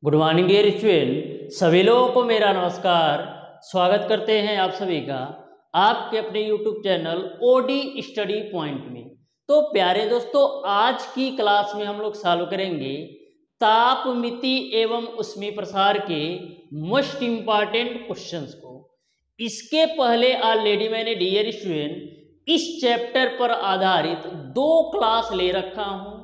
Good morning dear student, सभी लोगों को मेरा नमस्कार। स्वागत करते हैं आप सभी का आपके अपने YouTube channel OD study point में। तो प्यारे दोस्तों, आज की क्लास में हम लोग सॉल्व करेंगे ताप मिति एवं ऊष्मीय प्रसार के मोस्ट इम्पॉर्टेंट क्वेश्चंस को। इसके पहले ऑलरेडी मैंने डियर स्टूडेंट इस चैप्टर पर आधारित 2 क्लास ले रखा हूं,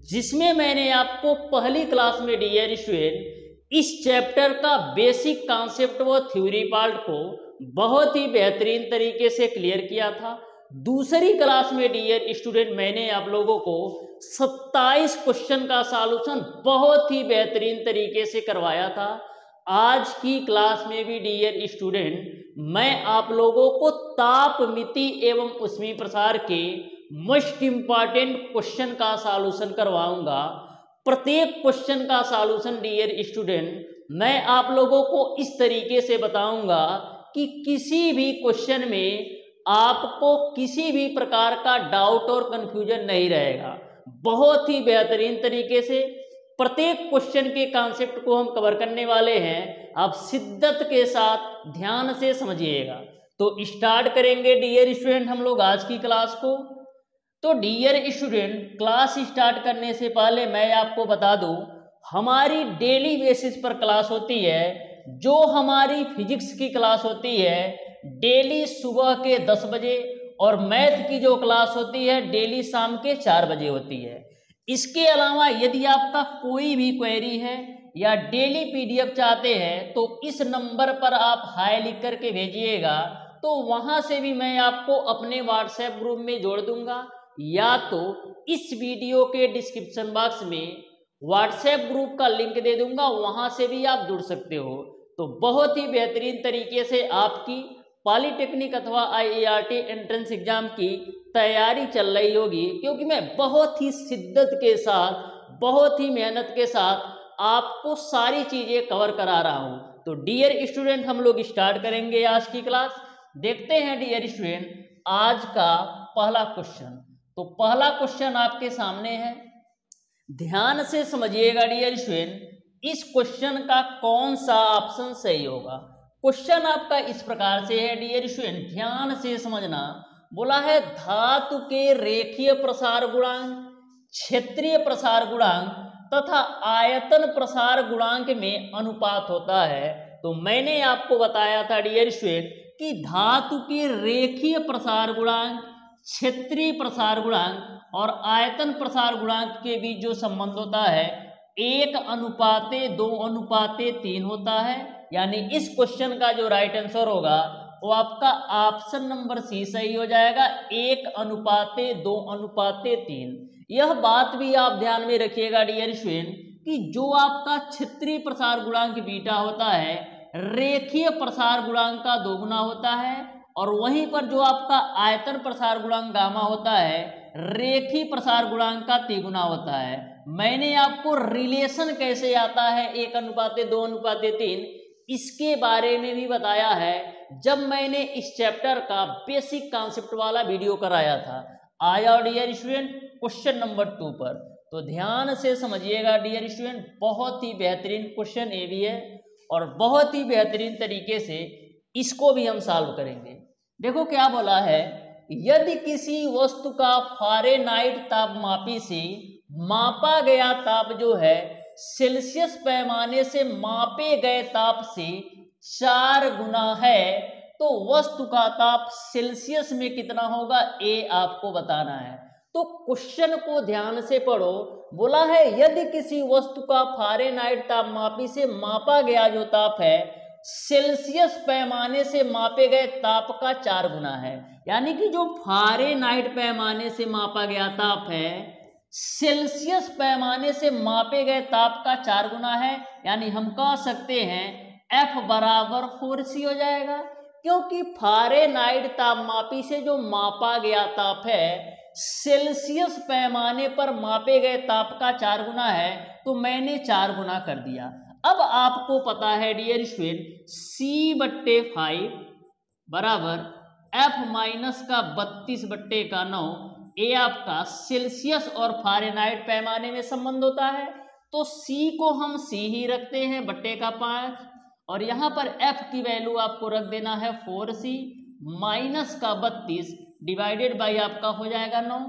जिसमें मैंने आपको पहली क्लास में डियर स्टूडेंट इस चैप्टर का बेसिक कॉन्सेप्ट व थ्योरी पार्ट को बहुत ही बेहतरीन तरीके से क्लियर किया था। दूसरी क्लास में डियर स्टूडेंट मैंने आप लोगों को 27 क्वेश्चन का सॉल्यूशन बहुत ही बेहतरीन तरीके से करवाया था। आज की क्लास में भी डियर स्टूडेंट मैं आप लोगों को ताप मिति एवं ऊष्मीय प्रसार के मोस्ट इम्पॉर्टेंट क्वेश्चन का सॉल्यूशन करवाऊंगा। प्रत्येक क्वेश्चन का सॉल्यूशन डियर स्टूडेंट मैं आप लोगों को इस तरीके से बताऊंगा कि किसी भी क्वेश्चन में आपको किसी भी प्रकार का डाउट और कंफ्यूजन नहीं रहेगा। बहुत ही बेहतरीन तरीके से प्रत्येक क्वेश्चन के कॉन्सेप्ट को हम कवर करने वाले हैं। आप शिद्दत के साथ ध्यान से समझिएगा। तो स्टार्ट करेंगे डियर स्टूडेंट हम लोग आज की क्लास को। तो डियर स्टूडेंट, क्लास स्टार्ट करने से पहले मैं आपको बता दूं, हमारी डेली बेसिस पर क्लास होती है। जो हमारी फिजिक्स की क्लास होती है डेली सुबह के 10 बजे, और मैथ की जो क्लास होती है डेली शाम के 4 बजे होती है। इसके अलावा यदि आपका कोई भी क्वेरी है या डेली पीडीएफ चाहते हैं तो इस नंबर पर आप हाय लिख करके भेजिएगा, तो वहां से भी मैं आपको अपने व्हाट्सएप ग्रुप में जोड़ दूंगा, या तो इस वीडियो के डिस्क्रिप्शन बॉक्स में व्हाट्सएप ग्रुप का लिंक दे दूंगा, वहां से भी आप जुड़ सकते हो। तो बहुत ही बेहतरीन तरीके से आपकी पॉलिटेक्निक अथवा आईआईटी एंट्रेंस एग्जाम की तैयारी चल रही होगी, क्योंकि मैं बहुत ही शिद्दत के साथ बहुत ही मेहनत के साथ आपको सारी चीजें कवर करा रहा हूं। तो डियर स्टूडेंट हम लोग स्टार्ट करेंगे आज की क्लास। देखते हैं डियर स्टूडेंट आज का पहला क्वेश्चन। तो पहला क्वेश्चन आपके सामने है, ध्यान से समझिएगा डियर स्टूडेंट, इस क्वेश्चन का कौन सा ऑप्शन सही होगा। क्वेश्चन आपका इस प्रकार से है डियर स्टूडेंट, ध्यान से समझना। बोला है धातु के रेखीय प्रसार गुणांक, क्षेत्रीय प्रसार गुणांक तथा आयतन प्रसार गुणांक में अनुपात होता है। तो मैंने आपको बताया था डियर स्टूडेंट कि धातु के रेखीय प्रसार गुणांक, क्षेत्रीय प्रसार गुणांक और आयतन प्रसार गुणांक के बीच जो संबंध होता है 1:2:3 होता है। यानी इस क्वेश्चन का जो राइट आंसर होगा वो आपका ऑप्शन नंबर सी सही हो जाएगा, 1:2:3। यह बात भी आप ध्यान में रखिएगा डियर स्टूडेंट कि जो आपका क्षेत्रीय प्रसार गुणांक बीटा होता है रेखीय प्रसार गुणांक का 2 गुना होता है, और वहीं पर जो आपका आयतन प्रसार गुणांक गामा होता है रेखीय प्रसार गुणांक का 3 गुना होता है। मैंने आपको रिलेशन कैसे आता है 1:2:3 इसके बारे में भी बताया है जब मैंने इस चैप्टर का बेसिक कॉन्सेप्ट वाला वीडियो कराया था। आया डियर स्टूडेंट क्वेश्चन नंबर 2 पर। तो ध्यान से समझिएगा डियर स्टूडेंट, बहुत ही बेहतरीन क्वेश्चन ये भी है और बहुत ही बेहतरीन तरीके से इसको भी हम सॉल्व करेंगे। देखो क्या बोला है, यदि किसी वस्तु का फ़ारेनहाइट तापमापी से मापा गया ताप जो है सेल्सियस पैमाने से मापे गए ताप से 4 गुना है, तो वस्तु का ताप सेल्सियस में कितना होगा ये आपको बताना है। तो क्वेश्चन को ध्यान से पढ़ो। बोला है यदि किसी वस्तु का फ़ारेनहाइट तापमापी से मापा गया जो ताप है सेल्सियस पैमाने से मापे गए ताप का 4 गुना है। यानी कि जो फ़ारेनहाइट पैमाने से मापा गया ताप है सेल्सियस पैमाने से मापे गए ताप का 4 गुना है। यानी हम कह सकते हैं F बराबर 4C हो जाएगा, क्योंकि फ़ारेनहाइट तापमापी से जो मापा गया ताप है सेल्सियस पैमाने पर मापे गए ताप का 4 गुना है, तो मैंने 4 गुना कर दिया। अब आपको पता है डियर स्टूडेंट C/5 बराबर F-(32/9) ये आपका सेल्सियस और फ़ारेनहाइट पैमाने में संबंध होता है। तो सी को हम सी ही रखते हैं बट्टे का 5, और यहाँ पर एफ की वैल्यू आपको रख देना है 4c माइनस का 32 डिवाइडेड बाई आपका हो जाएगा 9।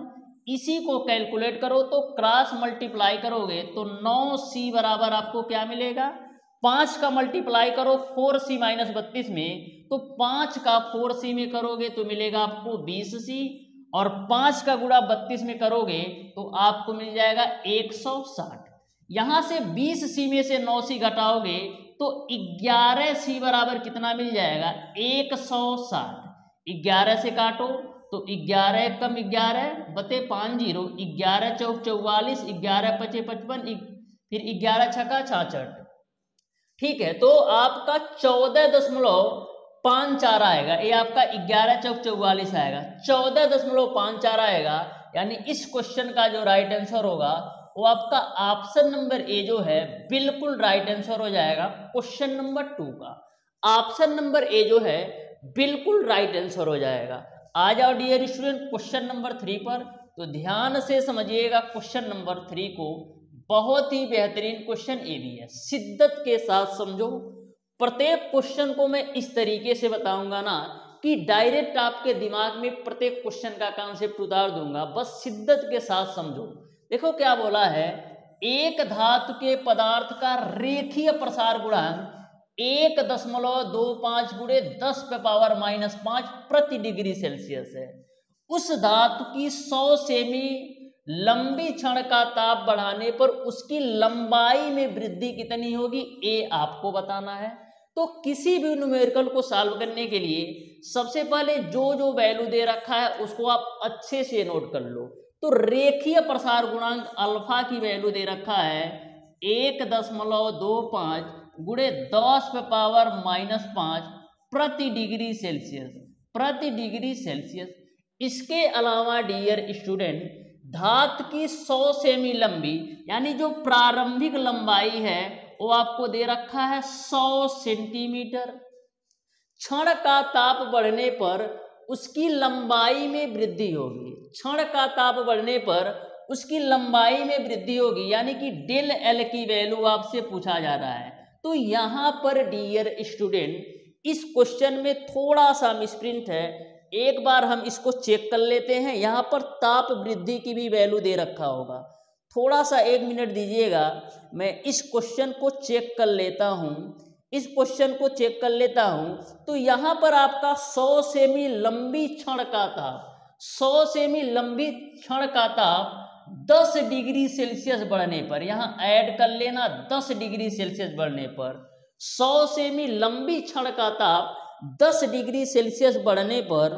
इसी को कैलकुलेट करो तो क्रॉस मल्टीप्लाई करोगे तो 9c बराबर आपको क्या मिलेगा, 5 का मल्टीप्लाई करो 4c माइनस 32 में, तो 5 का 4c में करोगे तो मिलेगा आपको 20c, और 5 का गुणा 32 में करोगे तो आपको मिल जाएगा 160। यहाँ से 20c में से 9c घटाओगे तो 11c बराबर कितना मिल जाएगा, 160। 11 से काटो तो 11 कम 11 बते 50, 11 चौक 44, 11 पचे 55, फिर 11 छक्का 66। ठीक है, तो आपका 14.54 आएगा, ये आपका 11 चौक 44 आएगा, 14.54 आएगा। यानी इस क्वेश्चन का जो राइट आंसर होगा वो आपका ऑप्शन नंबर ए जो है बिल्कुल राइट आंसर हो जाएगा क्वेश्चन नंबर 2 का। ऑप्शन नंबर ए जो है बिल्कुल राइट आंसर हो जाएगा। आ जाओ डियर स्टूडेंट क्वेश्चन नंबर 3 पर, तो ध्यान से समझिएगा क्वेश्चन नंबर 3 को, बहुत ही बेहतरीन क्वेश्चन ये भी है, शिद्दत के साथ समझो। प्रत्येक क्वेश्चन को मैं इस तरीके से बताऊंगा ना कि डायरेक्ट आपके दिमाग में प्रत्येक क्वेश्चन का कॉन्सेप्ट उतार दूंगा, बस शिद्दत के साथ समझो। देखो क्या बोला है, एक धातु के पदार्थ का रेखीय प्रसार गुणांक 1.25 गुणे 10⁻⁻5 प्रति डिग्री सेल्सियस है। उस धातु की 100 सेमी लंबी क्षण का ताप बढ़ाने पर उसकी लंबाई में वृद्धि कितनी होगी, ये आपको बताना है। तो किसी भी न्यूमेरिकल को सॉल्व करने के लिए सबसे पहले जो जो वैल्यू दे रखा है उसको आप अच्छे से नोट कर लो। तो रेखीय प्रसार गुणांक अल्फा की वैल्यू दे रखा है 1.25 गुणे 10⁻⁻5 प्रति डिग्री सेल्सियस, प्रति डिग्री सेल्सियस। इसके अलावा डियर स्टूडेंट धातु की 100 सेमी लंबी यानी जो प्रारंभिक लंबाई है वो आपको दे रखा है 100 सेंटीमीटर। क्षण का ताप बढ़ने पर उसकी लंबाई में वृद्धि होगी, क्षण का ताप बढ़ने पर उसकी लंबाई में वृद्धि होगी, यानी कि डेल एल की वैल्यू आपसे पूछा जा रहा है। तो यहाँ पर डियर स्टूडेंट इस क्वेश्चन में थोड़ा सा मिसप्रिंट है, एक बार हम इसको चेक कर लेते हैं। यहाँ पर ताप वृद्धि की भी वैल्यू दे रखा होगा, थोड़ा सा 1 मिनट दीजिएगा, मैं इस क्वेश्चन को चेक कर लेता हूँ, इस क्वेश्चन को चेक कर लेता हूँ। तो यहाँ पर आपका 100 सेमी लंबी क्षण का ताप, 100 सेमी लंबी क्षण का ताप 10 डिग्री सेल्सियस बढ़ने पर, यहाँ ऐड कर लेना 10 डिग्री सेल्सियस बढ़ने पर, 100 सेमी लंबी क्षण का ताप 10 डिग्री सेल्सियस बढ़ने पर,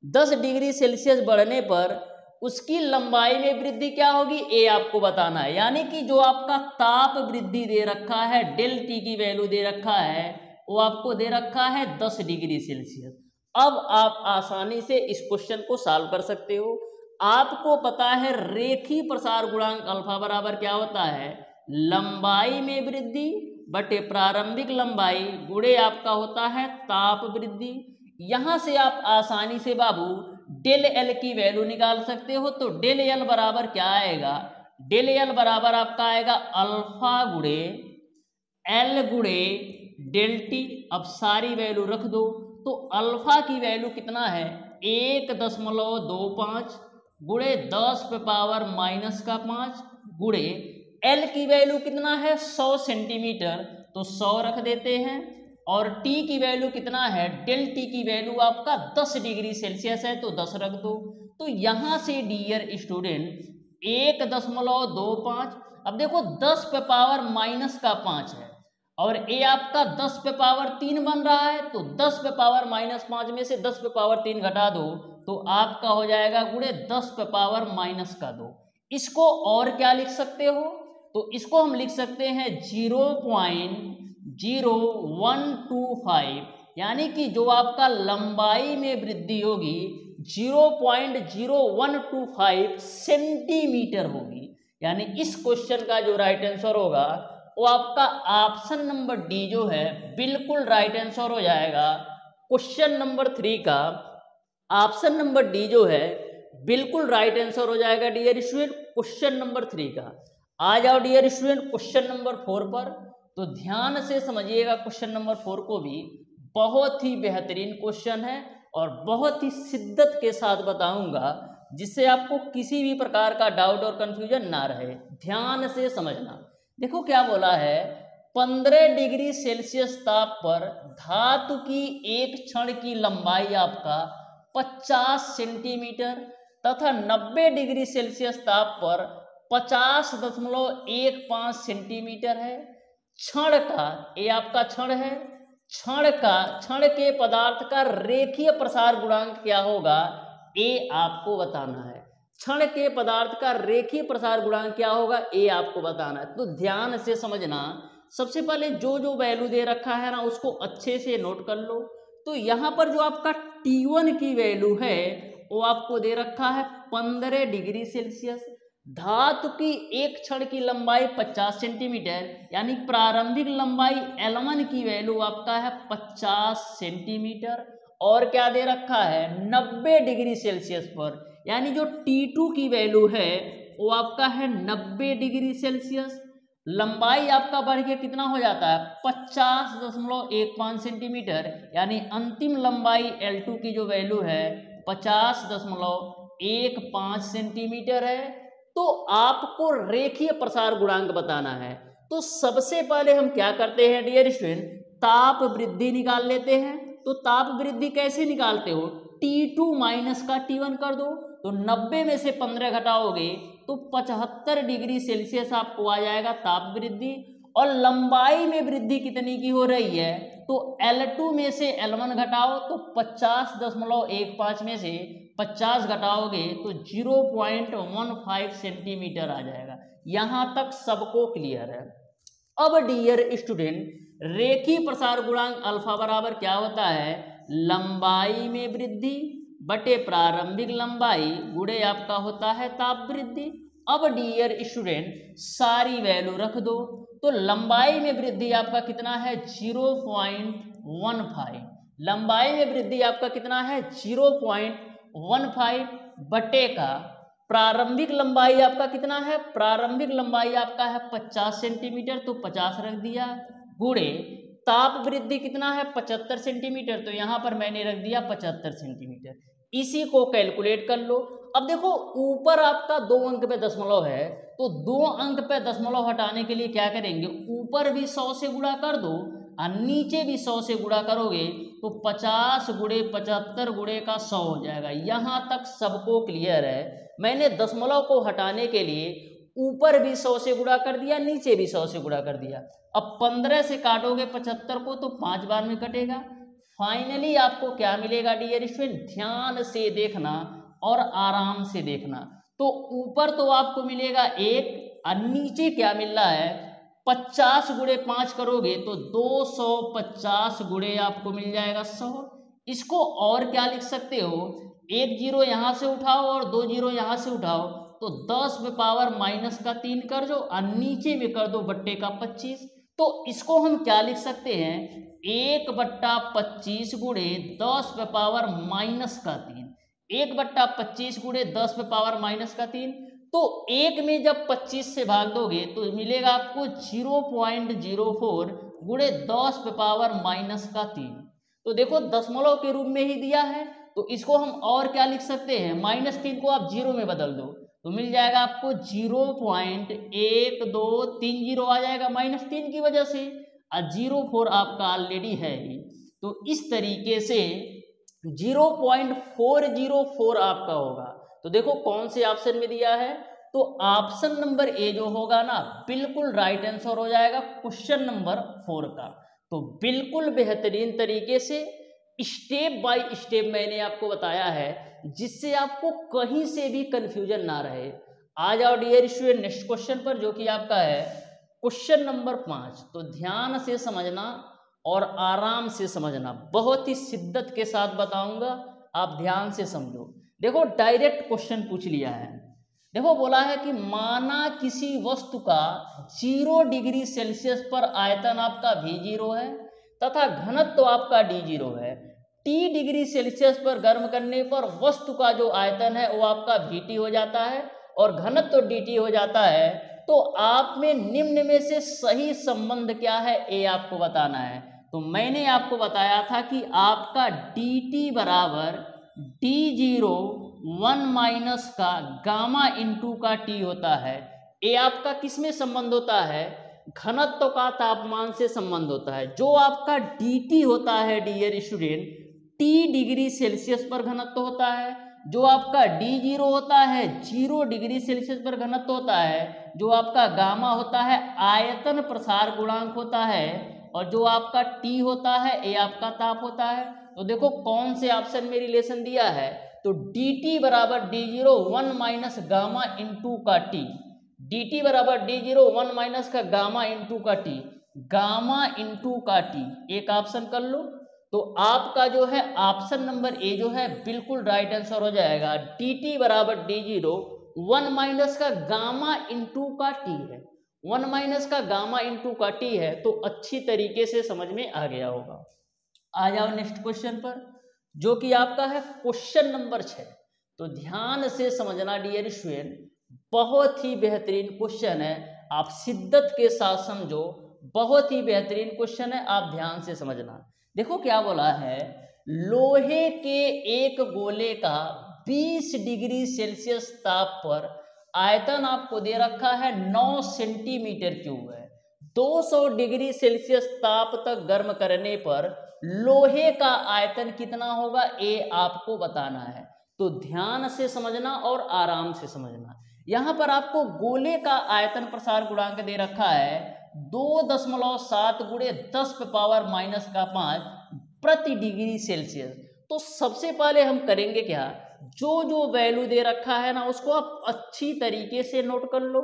10 डिग्री सेल्सियस बढ़ने पर उसकी लंबाई में वृद्धि क्या होगी, ये आपको बताना है। यानी कि जो आपका ताप वृद्धि दे रखा है, डेल टी की वैल्यू दे रखा है, वो आपको दे रखा है 10 डिग्री सेल्सियस। अब आप आसानी से इस क्वेश्चन को सॉल्व कर सकते हो। आपको पता है रेखीय प्रसार गुणांक अल्फा बराबर क्या होता है, लंबाई में वृद्धि बटे प्रारंभिक लंबाई गुणे आपका होता है ताप वृद्धि। यहां से आप आसानी से बाबू डेल एल की वैल्यू निकाल सकते हो। तो डेल एल बराबर क्या आएगा, डेल एल बराबर आपका आएगा अल्फा गुणे एल गुणे डेल टी। अब सारी वैल्यू रख दो, तो अल्फा की वैल्यू कितना है 1.25 गुणे 10⁻⁻5 गुणे एल की वैल्यू कितना है 100 सेंटीमीटर, तो 100 रख देते हैं, और टी की वैल्यू कितना है, डेल टी की वैल्यू आपका 10 डिग्री सेल्सियस है, तो 10 रख दो। तो यहाँ से डियर स्टूडेंट 1.25, अब देखो 10⁻⁻5 है और ये आपका 10⁻3 बन रहा है, तो 10⁻⁻5 में से 10⁻3 घटा दो तो आपका हो जाएगा गुणे 10⁻⁻2। इसको और क्या लिख सकते हो, तो इसको हम लिख सकते हैं 0.0125, यानी कि जो आपका लंबाई में वृद्धि होगी 0.0125 सेंटीमीटर होगी। यानी इस क्वेश्चन का जो राइट आंसर होगा वो आपका ऑप्शन नंबर डी जो है बिल्कुल राइट आंसर हो जाएगा। क्वेश्चन नंबर 3 का ऑप्शन नंबर डी जो है बिल्कुल राइट आंसर हो जाएगा डियर स्टूडेंट क्वेश्चन नंबर 3 का। आ जाओ डियर स्टूडेंट क्वेश्चन नंबर 4 पर। तो ध्यान से समझिएगा क्वेश्चन नंबर 4 को भी, बहुत ही बेहतरीन क्वेश्चन है और बहुत ही शिद्दत के साथ बताऊंगा जिससे आपको किसी भी प्रकार का डाउट और कंफ्यूजन ना रहे। ध्यान से समझना। देखो क्या बोला है, 15 डिग्री सेल्सियस ताप पर धातु की एक क्षण की लंबाई आपका 50 सेंटीमीटर तथा 90 डिग्री सेल्सियस ताप पर 50.15 सेंटीमीटर है। क्षण का, ये आपका क्षण है, क्षण के पदार्थ का रेखीय प्रसार गुणांक क्या होगा, ये आपको बताना है। क्षण के पदार्थ का रेखीय प्रसार गुणांक क्या होगा, ये आपको बताना है। तो ध्यान से समझना। सबसे पहले जो वैल्यू दे रखा है ना, उसको अच्छे से नोट कर लो। तो यहाँ पर जो आपका T1 की वैल्यू है वो आपको दे रखा है 15 डिग्री सेल्सियस। धातु की एक क्षण की लंबाई 50 सेंटीमीटर, यानी प्रारंभिक लंबाई L1 की वैल्यू आपका है 50 सेंटीमीटर। और क्या दे रखा है, 90 डिग्री सेल्सियस पर, यानी जो T2 की वैल्यू है वो आपका है 90 डिग्री सेल्सियस। लंबाई आपका बढ़ के कितना हो जाता है, 50.15 सेंटीमीटर, यानी अंतिम लंबाई L2 की जो वैल्यू है 50.15 सेंटीमीटर है। तो आपको रेखीय प्रसार गुणांक बताना है। तो सबसे पहले हम क्या करते हैं डियर स्टूडेंट, ताप वृद्धि निकाल लेते हैं। तो ताप वृद्धि कैसे निकालते हो, T2 माइनस का T1 कर दो। तो 90 में से 15 घटाओगे तो 75 डिग्री सेल्सियस आपको आ जाएगा ताप वृद्धि। और लंबाई में वृद्धि कितनी की हो रही है, तो L2 में से L1 घटाओ तो 50.15 में से 50 घटाओगे तो 0.15 सेंटीमीटर आ जाएगा। यहाँ तक सबको क्लियर है। अब डियर स्टूडेंट, रेखीय प्रसार गुणांक अल्फा बराबर क्या होता है, लंबाई में वृद्धि बटे प्रारंभिक लंबाई गुणे आपका होता है ताप वृद्धि। अब डियर स्टूडेंट सारी वैल्यू रख दो। तो लंबाई में वृद्धि आपका कितना है, 0.15। लंबाई में वृद्धि आपका कितना है, 0.15 बटे का प्रारंभिक लंबाई आपका कितना है, प्रारंभिक लंबाई आपका है 50 सेंटीमीटर, तो 50 रख दिया, गुणे ताप वृद्धि कितना है 75 सेंटीमीटर, तो यहाँ पर मैंने रख दिया 75 सेंटीमीटर। इसी को कैलकुलेट कर लो। अब देखो ऊपर आपका 2 अंक पे दशमलव है, तो 2 अंक पे दशमलव हटाने के लिए क्या करेंगे, ऊपर भी 100 से गुणा कर दो और नीचे भी 100 से गुणा करोगे तो 50 गुणे 75 गुणे का 100 हो जाएगा। यहाँ तक सबको क्लियर है। मैंने दशमलव को हटाने के लिए ऊपर भी 100 से गुणा कर दिया, नीचे भी 100 से गुणा कर दिया। अब 15 से काटोगे 75 को तो 5 बार में कटेगा। फाइनली आपको क्या मिलेगा डियर स्टूडेंट, ध्यान से देखना और आराम से देखना। तो ऊपर तो आपको मिलेगा 1 और नीचे क्या मिल रहा है, 50 गुणे 5 करोगे तो 250 गुणे आपको मिल जाएगा 100। इसको और क्या लिख सकते हो, 1 जीरो यहाँ से उठाओ और 2 जीरो यहाँ से उठाओ तो 10 में पावर माइनस का 3 कर दो और नीचे में कर दो बट्टे का 25। तो इसको हम क्या लिख सकते हैं, 1/25 गुणे 10 में पावर माइनस का 3, 1/25 गुणे 10 में पावर माइनस का 3। तो 1 में जब 25 से भाग दोगे तो मिलेगा आपको 0.04 गुणे 10 में पावर माइनस का 3। तो देखो दशमलव के रूप में ही दिया है, तो इसको हम और क्या लिख सकते हैं, -3 को आप 0 में बदल दो तो मिल जाएगा आपको 0.1230 आ जाएगा -3 की वजह से, और 04 आपका ऑलरेडी है ही। तो इस तरीके से 0.404 आपका होगा। तो देखो कौन से ऑप्शन में दिया है, तो ऑप्शन नंबर ए जो होगा ना बिल्कुल राइट आंसर हो जाएगा क्वेश्चन नंबर 4 का। तो बिल्कुल बेहतरीन तरीके से स्टेप बाय स्टेप मैंने आपको बताया है जिससे आपको कहीं से भी कंफ्यूजन ना रहे। आ जाओ डियर स्टूडेंट नेक्स्ट क्वेश्चन पर, जो कि आपका है क्वेश्चन नंबर 5। तो ध्यान से समझना और आराम से समझना, बहुत ही शिद्दत के साथ बताऊंगा, आप ध्यान से समझो। देखो डायरेक्ट क्वेश्चन पूछ लिया है। देखो बोला है कि माना किसी वस्तु का 0 डिग्री सेल्सियस पर आयतन आपका V0 है तथा घनत्व आपका D0 है। T डिग्री सेल्सियस पर गर्म करने पर वस्तु का जो आयतन है वो आपका Vt हो जाता है और घनत्व dt हो जाता है तो आप में निम्न में से सही संबंध क्या है, ये आपको बताना है। तो मैंने आपको बताया था कि आपका dt बराबर d0 1 माइनस का गामा इंटू का t होता है। ये आपका किस में संबंध होता है, घनत्व का तापमान से संबंध होता है। जो आपका dt होता है dear student, t degree Celsius पर घनत्व होता है। जो आपका d0 होता है 0 डिग्री सेल्सियस पर घनत्व होता है। जो आपका गामा होता है आयतन प्रसार गुणांक होता है, और जो आपका t होता है ये आपका ताप होता है। तो देखो कौन से ऑप्शन में रिलेशन दिया है, तो dt बराबर d0 1 माइनस गामा इंटू का t, dt बराबर d0 1 माइनस का गामा इंटू का t, गामा इंटू का t, एक ऑप्शन कर लो। तो आपका जो है ऑप्शन नंबर ए जो है बिल्कुल राइट आंसर हो जाएगा। dt बराबर d0 1 माइनस का गामा इंटू का t है, 1 माइनस का गामा इंटू का t है, तो अच्छी तरीके से समझ में आ गया होगा। आ जाओ नेक्स्ट क्वेश्चन पर, जो कि आपका है क्वेश्चन नंबर 6। तो ध्यान से समझना डियर स्टूडेंट, बहुत ही बेहतरीन क्वेश्चन है, आप शिद्दत के साथ समझो, बहुत ही बेहतरीन क्वेश्चन है, आप ध्यान से समझना। देखो क्या बोला है, लोहे के एक गोले का 20 डिग्री सेल्सियस ताप पर आयतन आपको दे रखा है 9 सेंटीमीटर क्यूब है। 200 डिग्री सेल्सियस ताप तक गर्म करने पर लोहे का आयतन कितना होगा, ये आपको बताना है। तो ध्यान से समझना और आराम से समझना। यहां पर आपको गोले का आयतन प्रसार गुणांक दे रखा है 2.7 गुणे 10⁻⁻5 प्रति डिग्री सेल्सियस। तो सबसे पहले हम करेंगे क्या, जो वैल्यू दे रखा है ना उसको आप अच्छी तरीके से नोट कर लो।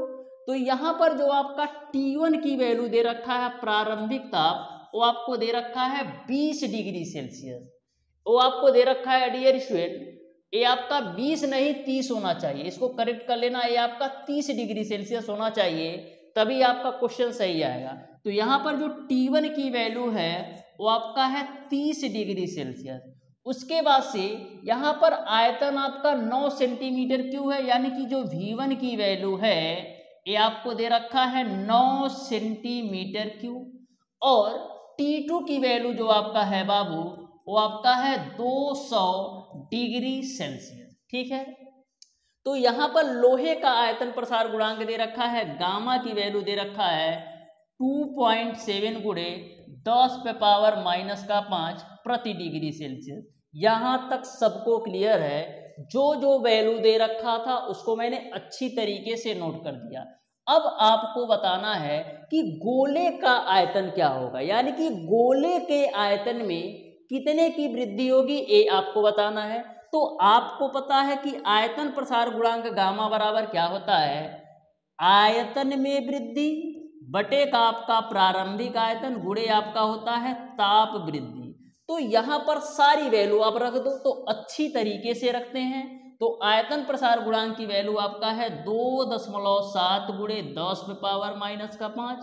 तो यहाँ पर जो आपका T1 की वैल्यू दे रखा है प्रारंभिक ताप, वो आपको दे रखा है 20 डिग्री सेल्सियस। वो आपको दे रखा है डियर स्टूडेंट, ये आपका 20 नहीं 30 होना चाहिए, इसको करेक्ट कर लेना, ये आपका 30 डिग्री सेल्सियस होना चाहिए, तभी आपका क्वेश्चन सही आएगा। तो यहाँ पर जो T1 की वैल्यू है वो आपका है 30 डिग्री सेल्सियस। उसके बाद से यहाँ पर आयतन आपका 9 सेंटीमीटर क्यूब है, यानी कि जो V1 की वैल्यू है ये आपको दे रखा है 9 सेंटीमीटर क्यूब, और T2 की वैल्यू जो आपका है बाबू वो आपका है 200 डिग्री सेल्सियस। ठीक है, तो यहाँ पर लोहे का आयतन प्रसार गुणांक दे रखा है, गामा की वैल्यू दे रखा है 2.7 गुणे 10⁻⁻5 प्रति डिग्री सेल्सियस। यहाँ तक सबको क्लियर है, जो वैल्यू दे रखा था उसको मैंने अच्छी तरीके से नोट कर दिया। अब आपको बताना है कि गोले का आयतन क्या होगा, यानी कि गोले के आयतन में कितने की वृद्धि होगी, ये आपको बताना है। तो आपको पता है कि आयतन प्रसार गुणांक गामा बराबर क्या होता है, आयतन में वृद्धि बटे का आपका प्रारंभिक आयतन गुणे आपका होता है ताप वृद्धि। तो यहाँ पर सारी वैल्यू आप रख दो, तो अच्छी तरीके से रखते हैं। तो आयतन प्रसार गुणांक की वैल्यू आपका है 2.7 गुणे 10⁻⁻5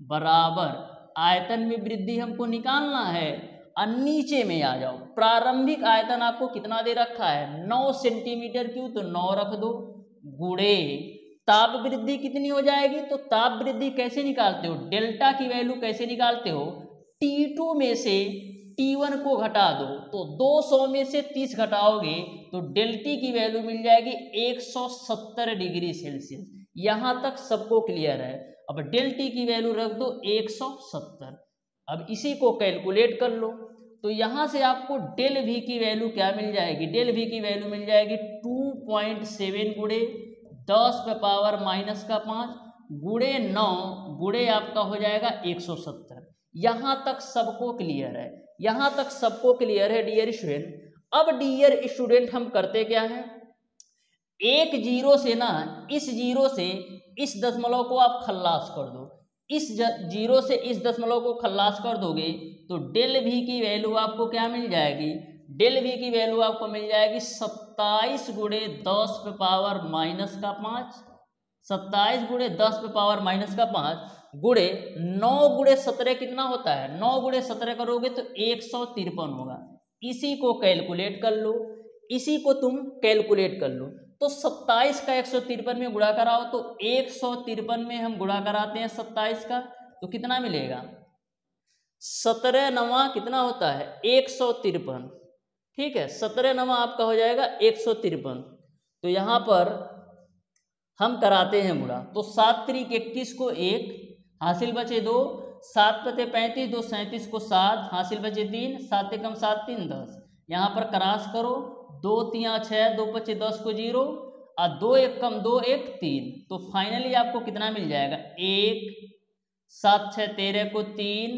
बराबर आयतन में वृद्धि हमको निकालना है। और नीचे में आ जाओ, प्रारंभिक आयतन आपको कितना दे रखा है 9 सेंटीमीटर क्यूब, तो 9 रख दो, गुणे ताप वृद्धि कितनी हो जाएगी। तो ताप वृद्धि कैसे निकालते हो, डेल्टा की वैल्यू कैसे निकालते हो, T2 में से T1 को घटा दो, तो 200 में से 30 घटाओगे तो डेल्टी की वैल्यू मिल जाएगी 170 डिग्री सेल्सियस। यहाँ तक सबको क्लियर है। अब डेल्टी की वैल्यू रख दो 170। अब इसी को कैलकुलेट कर लो, तो यहाँ से आपको डेल वी की वैल्यू क्या मिल जाएगी, डेल वी की वैल्यू मिल जाएगी 2.7 गुणे 10⁻⁻5 गुणे 9 गुणे आपका हो जाएगा 170। यहाँ तक सबको क्लियर है, यहाँ तक सबको क्लियर है डियर स्टूडेंट। अब डियर स्टूडेंट हम करते क्या है, एक जीरो से ना, इस जीरो से इस दशमलव को आप खल्लास कर दो, इस जीरो से इस दशमलव को खल्लास कर दोगे तो डेल वी की वैल्यू आपको क्या मिल जाएगी, डेल वी की वैल्यू आपको मिल जाएगी 27 गुणे 10⁻⁻5, 27 गुणे 10⁻⁻5 गुणे 9 गुणे 17 कितना होता है, 9 गुणे 17 करोगे तो 153 होगा। इसी को कैलकुलेट कर लो, इसी को तुम कैलकुलेट कर लो। तो 27 का 153 में गुणा कराओ तो 153 में हम गुणा कराते हैं 27 का, तो कितना मिलेगा? 17 नवा कितना होता है? 153। ठीक है, 17 नवा आपका हो जाएगा 153। तो यहाँ पर हम कराते हैं गुणा, तो 7 त्रिक 21 को 1, हासिल बचे 2, 7 पते 35, 2 37 को 7, हासिल बचे 3, 7 एकम 7 3 10। यहाँ पर क्रॉस करो, 2 3 6, 2 पचे 10 को 0 और 2 एकम 2 1 3। तो फाइनली आपको कितना मिल जाएगा? 1 7 6 13 को 3,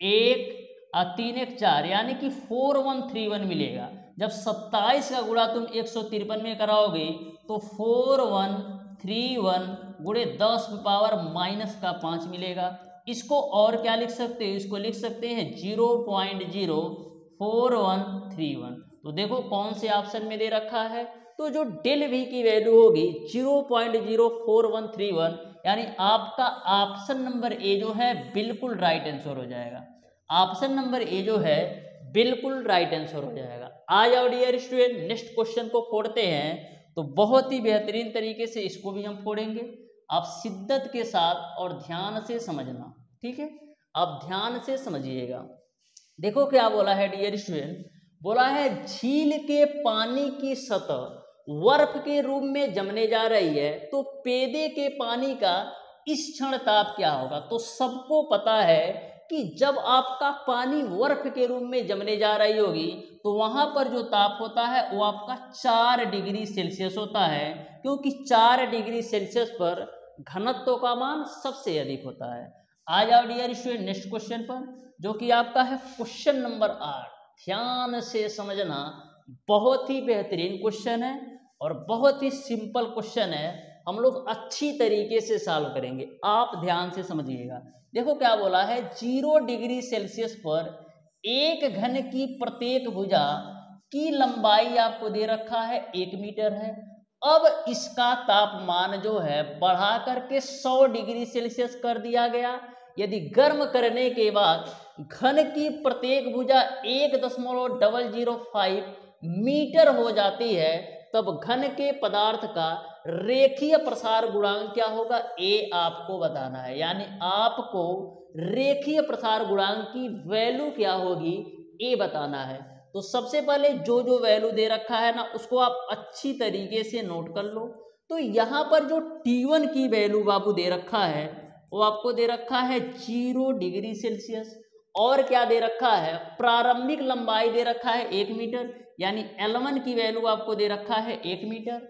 1 और 3 1 4, यानी कि 4131 मिलेगा। जब 27 का गुणा तुम 153 में कराओगे तो 4131 गुणे 10 पावर -5 मिलेगा। इसको और क्या लिख सकते हो? इसको लिख सकते हैं 0.04131। तो देखो कौन से ऑप्शन में दे रखा है, तो जो डेल वी की वैल्यू होगी 0.04131, यानी आपका ऑप्शन नंबर ए जो है बिल्कुल राइट आंसर हो जाएगा। ऑप्शन नंबर ए जो है बिल्कुल राइट आंसर हो जाएगा। आ जाओ डियर स्टूडेंट, नेक्स्ट क्वेश्चन को फोड़ते हैं। तो बहुत ही बेहतरीन तरीके से इसको भी हम फोड़ेंगे, आप शिद्दत के साथ और ध्यान से समझना। ठीक है, आप ध्यान से समझिएगा। देखो क्या बोला है डियर स्टूडेंट, बोला है झील के पानी की सतह बर्फ के रूप में जमने जा रही है, तो पेदे के पानी का इस क्षण ताप क्या होगा? तो सबको पता है कि जब आपका पानी बर्फ के रूप में जमने जा रही होगी तो वहां पर जो ताप होता है वो आपका 4 डिग्री सेल्सियस होता है, क्योंकि 4 डिग्री सेल्सियस पर घनत्व का मान सबसे अधिक होता है। आ जाओ डियर स्टूडेंट नेक्स्ट क्वेश्चन पर, जो कि आपका है क्वेश्चन नंबर 8। ध्यान से समझना, बहुत ही बेहतरीन क्वेश्चन है और बहुत ही सिंपल क्वेश्चन है, हम लोग अच्छी तरीके से सॉल्व करेंगे, आप ध्यान से समझिएगा। देखो क्या बोला है, 0 डिग्री सेल्सियस पर एक घन की प्रत्येक भुजा की लंबाई आपको दे रखा है 1 मीटर है। अब इसका तापमान जो है बढ़ा करके 100 डिग्री सेल्सियस कर दिया गया। यदि गर्म करने के बाद घन की प्रत्येक भुजा 1.005 मीटर हो जाती है, तब घन के पदार्थ का रेखीय प्रसार गुणांक क्या होगा? ए आपको बताना है, यानी आपको रेखीय प्रसार गुणांक की वैल्यू क्या होगी ए बताना है। तो सबसे पहले जो वैल्यू दे रखा है ना, उसको आप अच्छी तरीके से नोट कर लो। तो यहाँ पर जो T1 की वैल्यू बाबू दे रखा है वो आपको दे रखा है 0 डिग्री सेल्सियस, और क्या दे रखा है? प्रारंभिक लंबाई दे रखा है 1 मीटर, यानी L1 की वैल्यू आपको दे रखा है 1 मीटर।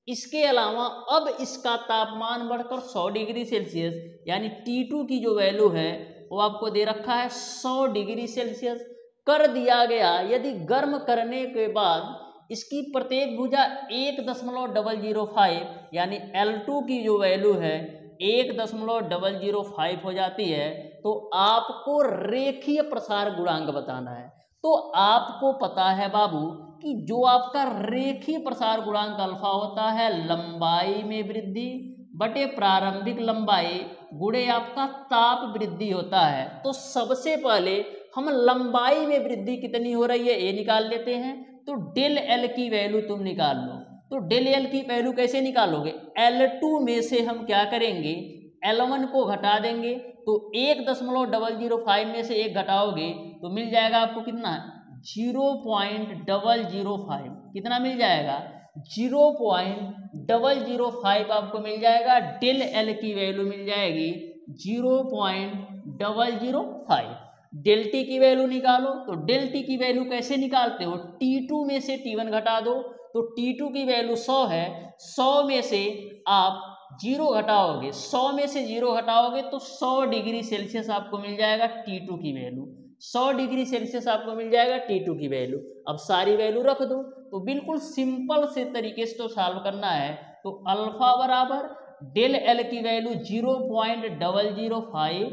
इसके अलावा अब इसका तापमान बढ़कर 100 डिग्री सेल्सियस, यानी T2 की जो वैल्यू है वो आपको दे रखा है 100 डिग्री सेल्सियस कर दिया गया। यदि गर्म करने के बाद इसकी प्रत्येक भुजा 1.005, यानी L2 की जो वैल्यू है 1.005 हो जाती है, तो आपको रेखीय प्रसार गुणांक बताना है। तो आपको पता है बाबू कि जो आपका रेखीय प्रसार गुणांक अल्फा होता है लंबाई में वृद्धि बटे प्रारंभिक लंबाई गुणे आपका ताप वृद्धि होता है। तो सबसे पहले हम लंबाई में वृद्धि कितनी हो रही है ये निकाल लेते हैं। तो डेल एल की वैल्यू तुम निकाल लो। तो डेल एल की वैल्यू कैसे निकालोगे? L2 में से हम क्या करेंगे? L1 को घटा देंगे। तो 1.005 में से 1 घटाओगे तो मिल जाएगा आपको कितना? 0.005। कितना मिल जाएगा? 0.005 आपको मिल जाएगा। डेल एल की वैल्यू मिल जाएगी 0.005। डेल टी की वैल्यू निकालो। तो डेल टी की वैल्यू कैसे निकालते हो? T2 में से T1 घटा दो। तो T2 की वैल्यू 100 है, 100 में से आप 0 घटाओगे, 100 में से 0 घटाओगे तो 100 डिग्री सेल्सियस आपको मिल जाएगा T2 की वैल्यू। 100 डिग्री सेल्सियस आपको मिल जाएगा T2 की वैल्यू। अब सारी वैल्यू रख दो। तो बिल्कुल सिंपल से तरीके से तो सॉल्व करना है। तो अल्फा बराबर डेल एल की वैल्यू 0.005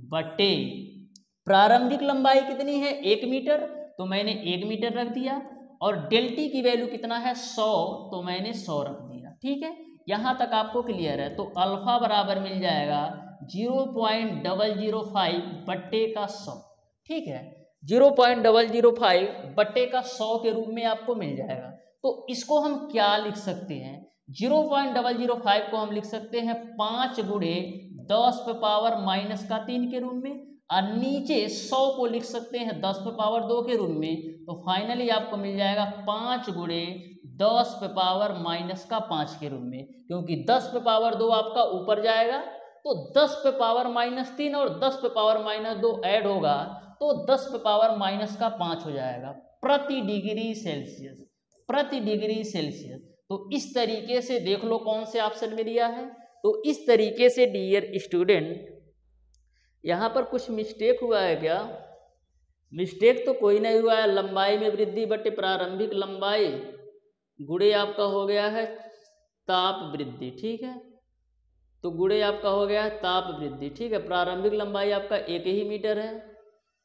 बटे प्रारंभिक लंबाई कितनी है? 1 मीटर, तो मैंने 1 मीटर रख दिया। और डेल टी की वैल्यू कितना है? 100, तो मैंने 100 रख दिया। ठीक है, यहाँ तक आपको क्लियर है। तो अल्फा बराबर मिल जाएगा 0.005 बट्टे का 100। ठीक है, 0.005 बट्टे का 100 के रूप में आपको मिल जाएगा। तो इसको हम क्या लिख सकते हैं, 0.005 को हम लिख सकते हैं 5 गुणे 10 पे पावर माइनस का 3 के रूप में, और नीचे 100 को लिख सकते हैं 10 पे पावर 2 के रूप में। तो फाइनली आपको मिल जाएगा 5 गुणे 10 पे पावर माइनस का 5 के रूप में, क्योंकि 10 पे पावर 2 आपका ऊपर जाएगा, तो 10 पे पावर माइनस 3 और 10 पे पावर माइनस 2 ऐड होगा तो 10 पे पावर माइनस का 5 हो जाएगा प्रति डिग्री सेल्सियस, प्रति डिग्री सेल्सियस। तो इस तरीके से देख लो कौन से ऑप्शन में दिया है। तो इस तरीके से डियर स्टूडेंट, यहाँ पर कुछ मिस्टेक हुआ है क्या? मिस्टेक तो कोई नहीं हुआ है, लंबाई में वृद्धि बटे प्रारंभिक लंबाई गुणे आपका हो गया है ताप वृद्धि, ठीक है। तो गुणे आपका हो गया है ताप वृद्धि, ठीक है। प्रारंभिक लंबाई आपका 1 ही मीटर है।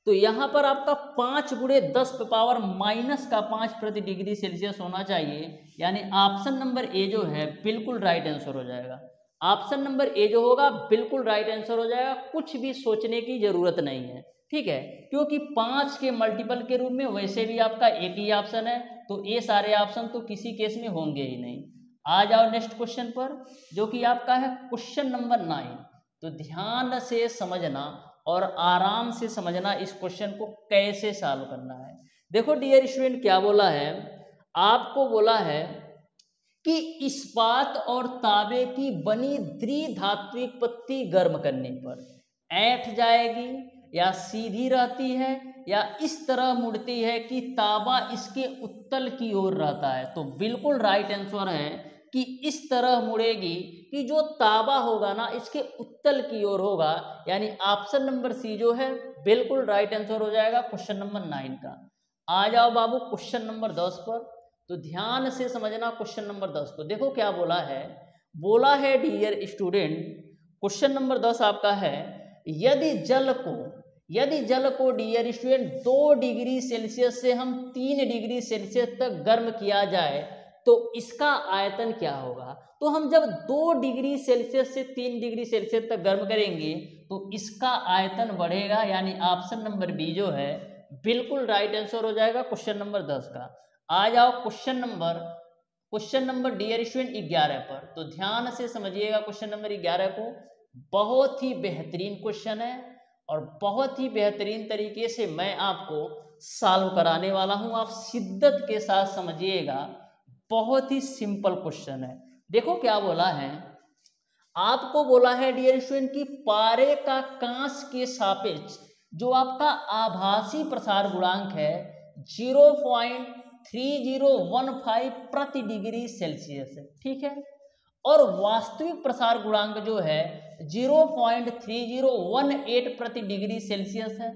तो यहाँ पर आपका 5 गुणे 10 पे पावर माइनस का 5 प्रति डिग्री सेल्सियस होना चाहिए, यानी ऑप्शन नंबर ए जो है बिल्कुल राइट आंसर हो जाएगा। ऑप्शन नंबर ए जो होगा बिल्कुल राइट आंसर हो जाएगा, कुछ भी सोचने की जरूरत नहीं है, ठीक है। क्योंकि 5 के मल्टीपल के रूप में वैसे भी आपका एक ही ऑप्शन है, तो ये सारे ऑप्शन तो किसी केस में होंगे ही नहीं। आ जाओ नेक्स्ट क्वेश्चन पर, जो कि आपका है क्वेश्चन नंबर 9। तो ध्यान से समझना और आराम से समझना इस क्वेश्चन को कैसे सॉल्व करना है। देखो डियर स्टूडेंट, क्या बोला है, आपको बोला है कि इस्पात और तांबे की बनी द्विधात्विक पत्ती गर्म करने पर ऐंठ जाएगी, या सीधी रहती है, या इस तरह मुड़ती है कि तांबा इसके उत्तल की ओर रहता है। तो बिल्कुल राइट आंसर है कि इस तरह मुड़ेगी कि जो तांबा होगा ना इसके उत्तल की ओर होगा, यानी ऑप्शन नंबर सी जो है बिल्कुल राइट आंसर हो जाएगा क्वेश्चन नंबर 9 का। आ जाओ बाबू क्वेश्चन नंबर 10 पर। तो ध्यान से समझना क्वेश्चन नंबर 10 को। देखो क्या बोला है, बोला है डियर स्टूडेंट, क्वेश्चन नंबर 10 आपका है, यदि जल को डियर स्टूडेंट 2 डिग्री सेल्सियस से हम 3 डिग्री सेल्सियस तक गर्म किया जाए तो इसका आयतन क्या होगा। तो हम जब 2 डिग्री सेल्सियस से 3 डिग्री सेल्सियस तक गर्म करेंगे तो इसका आयतन बढ़ेगा, यानी ऑप्शन नंबर बी जो है बिल्कुल राइट आंसर हो जाएगा क्वेश्चन नंबर 10 का। आ जाओ क्वेश्चन नंबर डियर स्टूडेंट 11 पर। तो ध्यान से समझिएगा क्वेश्चन नंबर 11 को, बहुत ही बेहतरीन क्वेश्चन है और बहुत ही बेहतरीन तरीके से मैं आपको सॉल्व कराने वाला हूं, आप शिद्दत के साथ समझिएगा। बहुत ही सिंपल क्वेश्चन है। देखो क्या बोला है, आपको बोला है डियर स्टूडेंट कि पारे का कांच के सापेक्ष जो आपका आभासी प्रसार गुणांक है 0.3015 प्रति डिग्री सेल्सियस है, ठीक है। और वास्तविक प्रसार गुणांक जो है 0.3018 प्रति डिग्री सेल्सियस है।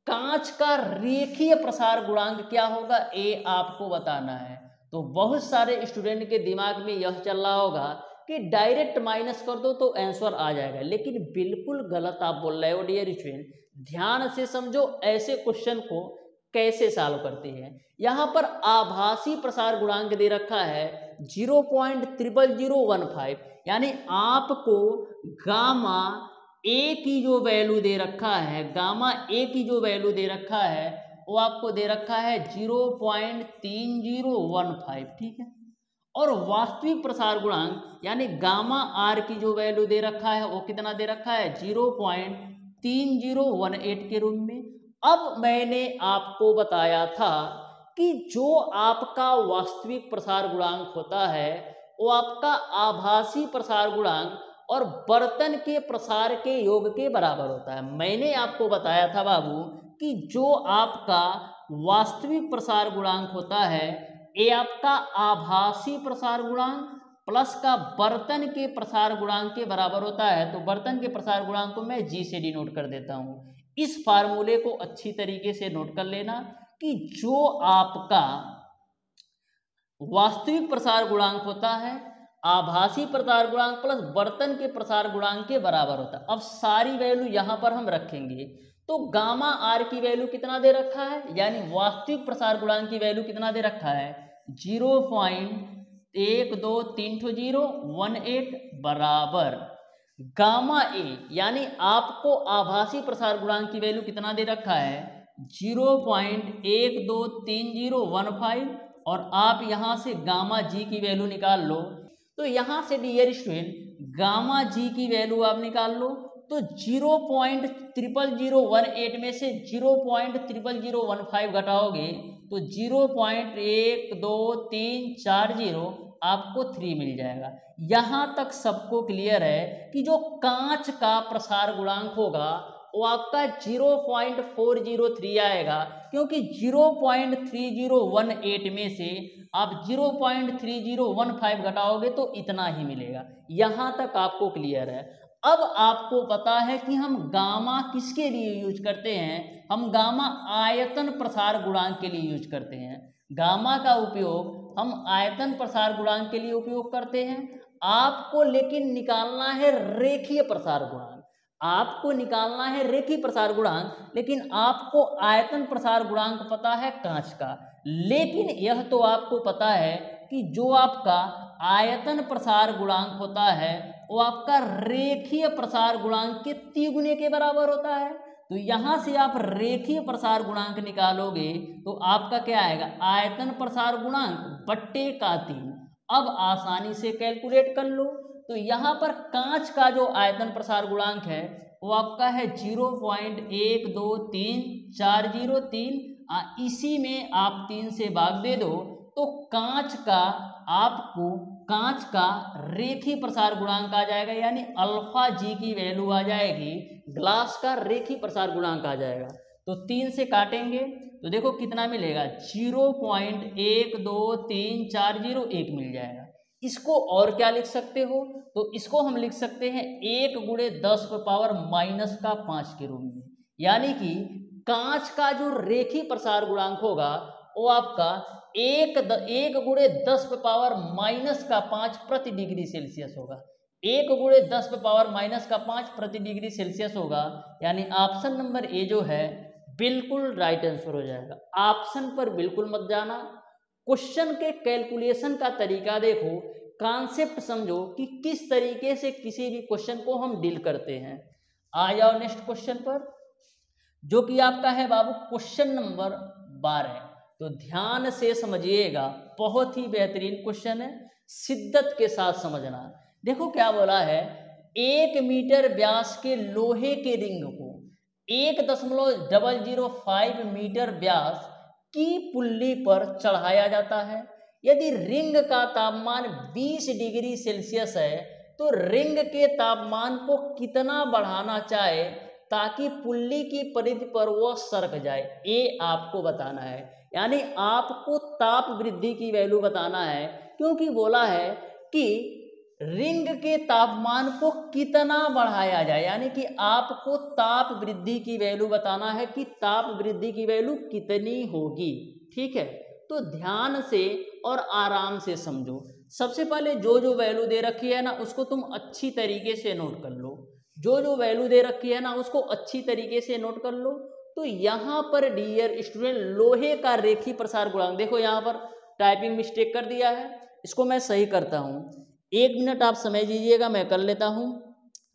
कांच का रेखीय प्रसार गुणांक क्या होगा, ये आपको बताना है। तो बहुत सारे स्टूडेंट के दिमाग में यह चल रहा होगा कि डायरेक्ट माइनस कर दो तो आंसर आ जाएगा, लेकिन बिल्कुल गलत आप बोल रहे हो डियर स्टूडेंट। ध्यान से समझो ऐसे क्वेश्चन को कैसे सॉल्व करते हैं। यहाँ पर आभासी प्रसार गुणांक दे रखा है 0.00015, यानी आपको गामा ए की जो वैल्यू दे रखा है, गामा ए की जो वैल्यू दे रखा है वो आपको दे रखा है 0.3015, ठीक है। और वास्तविक प्रसार गुणांक यानी गामा आर की जो वैल्यू दे रखा है वो कितना दे रखा है 0.3018 के रूप में। अब मैंने आपको बताया था कि जो आपका वास्तविक प्रसार गुणांक होता है वो आपका आभासी प्रसार गुणांक और बर्तन के प्रसार के योग के बराबर होता है। मैंने आपको बताया था बाबू कि जो आपका वास्तविक प्रसार गुणांक होता है ये आपका आभासी प्रसार गुणांक प्लस का बर्तन के प्रसार गुणांक के बराबर होता है। तो बर्तन के प्रसार गुणांक को मैं जी से डिनोट कर देता हूं। इस फार्मूले को अच्छी तरीके से नोट कर लेना कि जो आपका वास्तविक प्रसार गुणांक होता है आभासी प्रसार गुणांक प्लस बर्तन के प्रसार गुणांक के बराबर होता है। अब सारी वैल्यू यहां पर हम रखेंगे तो गामा आर की वैल्यू कितना दे रखा है, यानी वास्तविक प्रसार गुणांक की वैल्यू कितना दे रखा है 0.123018 बराबर गामा ए, यानी आपको आभासी प्रसार गुणांक की वैल्यू कितना दे रखा है 0.123015 और आप यहाँ से गामा जी की वैल्यू निकाल लो। तो यहाँ से डियर स्टूडेंट गामा जी की वैल्यू आप निकाल लो। तो 0.00018 में से 0.00015 घटाओगे तो 0.12340 आपको 3 मिल जाएगा। यहाँ तक सबको क्लियर है कि जो कांच का प्रसार गुणांक होगा वो आपका 0.403 आएगा, क्योंकि 0.3018 में से आप 0.3015 घटाओगे तो इतना ही मिलेगा। यहाँ तक आपको क्लियर है। अब आपको पता है कि हम गामा किसके लिए यूज करते हैं, हम गामा आयतन प्रसार गुणांक के लिए यूज करते हैं। गामा का उपयोग हम आयतन प्रसार गुणांक के लिए उपयोग करते हैं। आपको लेकिन निकालना है रेखीय प्रसार गुणांक, आपको निकालना है रेखीय प्रसार गुणांक, लेकिन आपको आयतन प्रसार गुणांक पता है कांच का। लेकिन यह तो आपको पता है कि जो आपका आयतन प्रसार गुणांक होता है वो आपका रेखीय प्रसार गुणांक के 3 गुने के बराबर होता है। तो यहाँ से आप रेखीय प्रसार गुणांक निकालोगे तो आपका क्या आएगा, आयतन प्रसार गुणांक बट्टे का 3। अब आसानी से कैलकुलेट कर लो। तो यहाँ पर कांच का जो आयतन प्रसार गुणांक है वो आपका है 0.123403। इसी में आप 3 से भाग दे दो तो कांच का रेखीय प्रसार गुणांक आ जाएगा, यानी अल्फा जी की वैल्यू आ जाएगी, ग्लास का रेखीय प्रसार गुणांक आ जाएगा। तो 3 से काटेंगे तो देखो कितना मिलेगा, 0.123401 मिल जाएगा। इसको और क्या लिख सकते हो, तो इसको हम लिख सकते हैं 1 × 10⁻⁻⁵ के रूप में। यानी कि कांच का जो रेखीय प्रसार गुणांक होगा वो आपका 1 × 10⁻⁻5 प्रति डिग्री सेल्सियस होगा। 1 × 10⁻⁻5 प्रति डिग्री सेल्सियस होगा। यानी ऑप्शन नंबर ए जो है बिल्कुल राइट आंसर हो जाएगा। ऑप्शन पर बिल्कुल मत जाना, क्वेश्चन के कैलकुलेशन का तरीका देखो, कॉन्सेप्ट समझो कि किस तरीके से किसी भी क्वेश्चन को हम डील करते हैं। आ जाओ नेक्स्ट क्वेश्चन पर, जो कि आपका है बाबू क्वेश्चन नंबर 12। तो ध्यान से समझिएगा, बहुत ही बेहतरीन क्वेश्चन है, शिद्दत के साथ समझना। देखो क्या बोला है, 1 मीटर व्यास के लोहे के रिंग को 1.005 मीटर व्यास की पुल्ली पर चढ़ाया जाता है। यदि रिंग का तापमान 20 डिग्री सेल्सियस है तो रिंग के तापमान को कितना बढ़ाना चाहे ताकि पुल्ली की परिधि पर वो सरक जाए, ये आपको बताना है। यानी आपको ताप वृद्धि की वैल्यू बताना है, क्योंकि बोला है कि रिंग के तापमान को कितना बढ़ाया जाए, यानी कि आपको ताप वृद्धि की वैल्यू बताना है कि ताप वृद्धि की वैल्यू कितनी होगी। ठीक है, तो ध्यान से और आराम से समझो। सबसे पहले जो जो वैल्यू दे रखी है ना उसको तुम अच्छी तरीके से नोट कर लो, जो जो वैल्यू दे रखी है ना उसको अच्छी तरीके से नोट कर लो। तो यहाँ पर डियर स्टूडेंट लोहे का रेखीय प्रसार गुणांक, देखो यहाँ पर टाइपिंग मिस्टेक कर दिया है, इसको मैं सही करता हूँ। 1 मिनट आप समझ लीजिएगा, मैं कर लेता हूँ।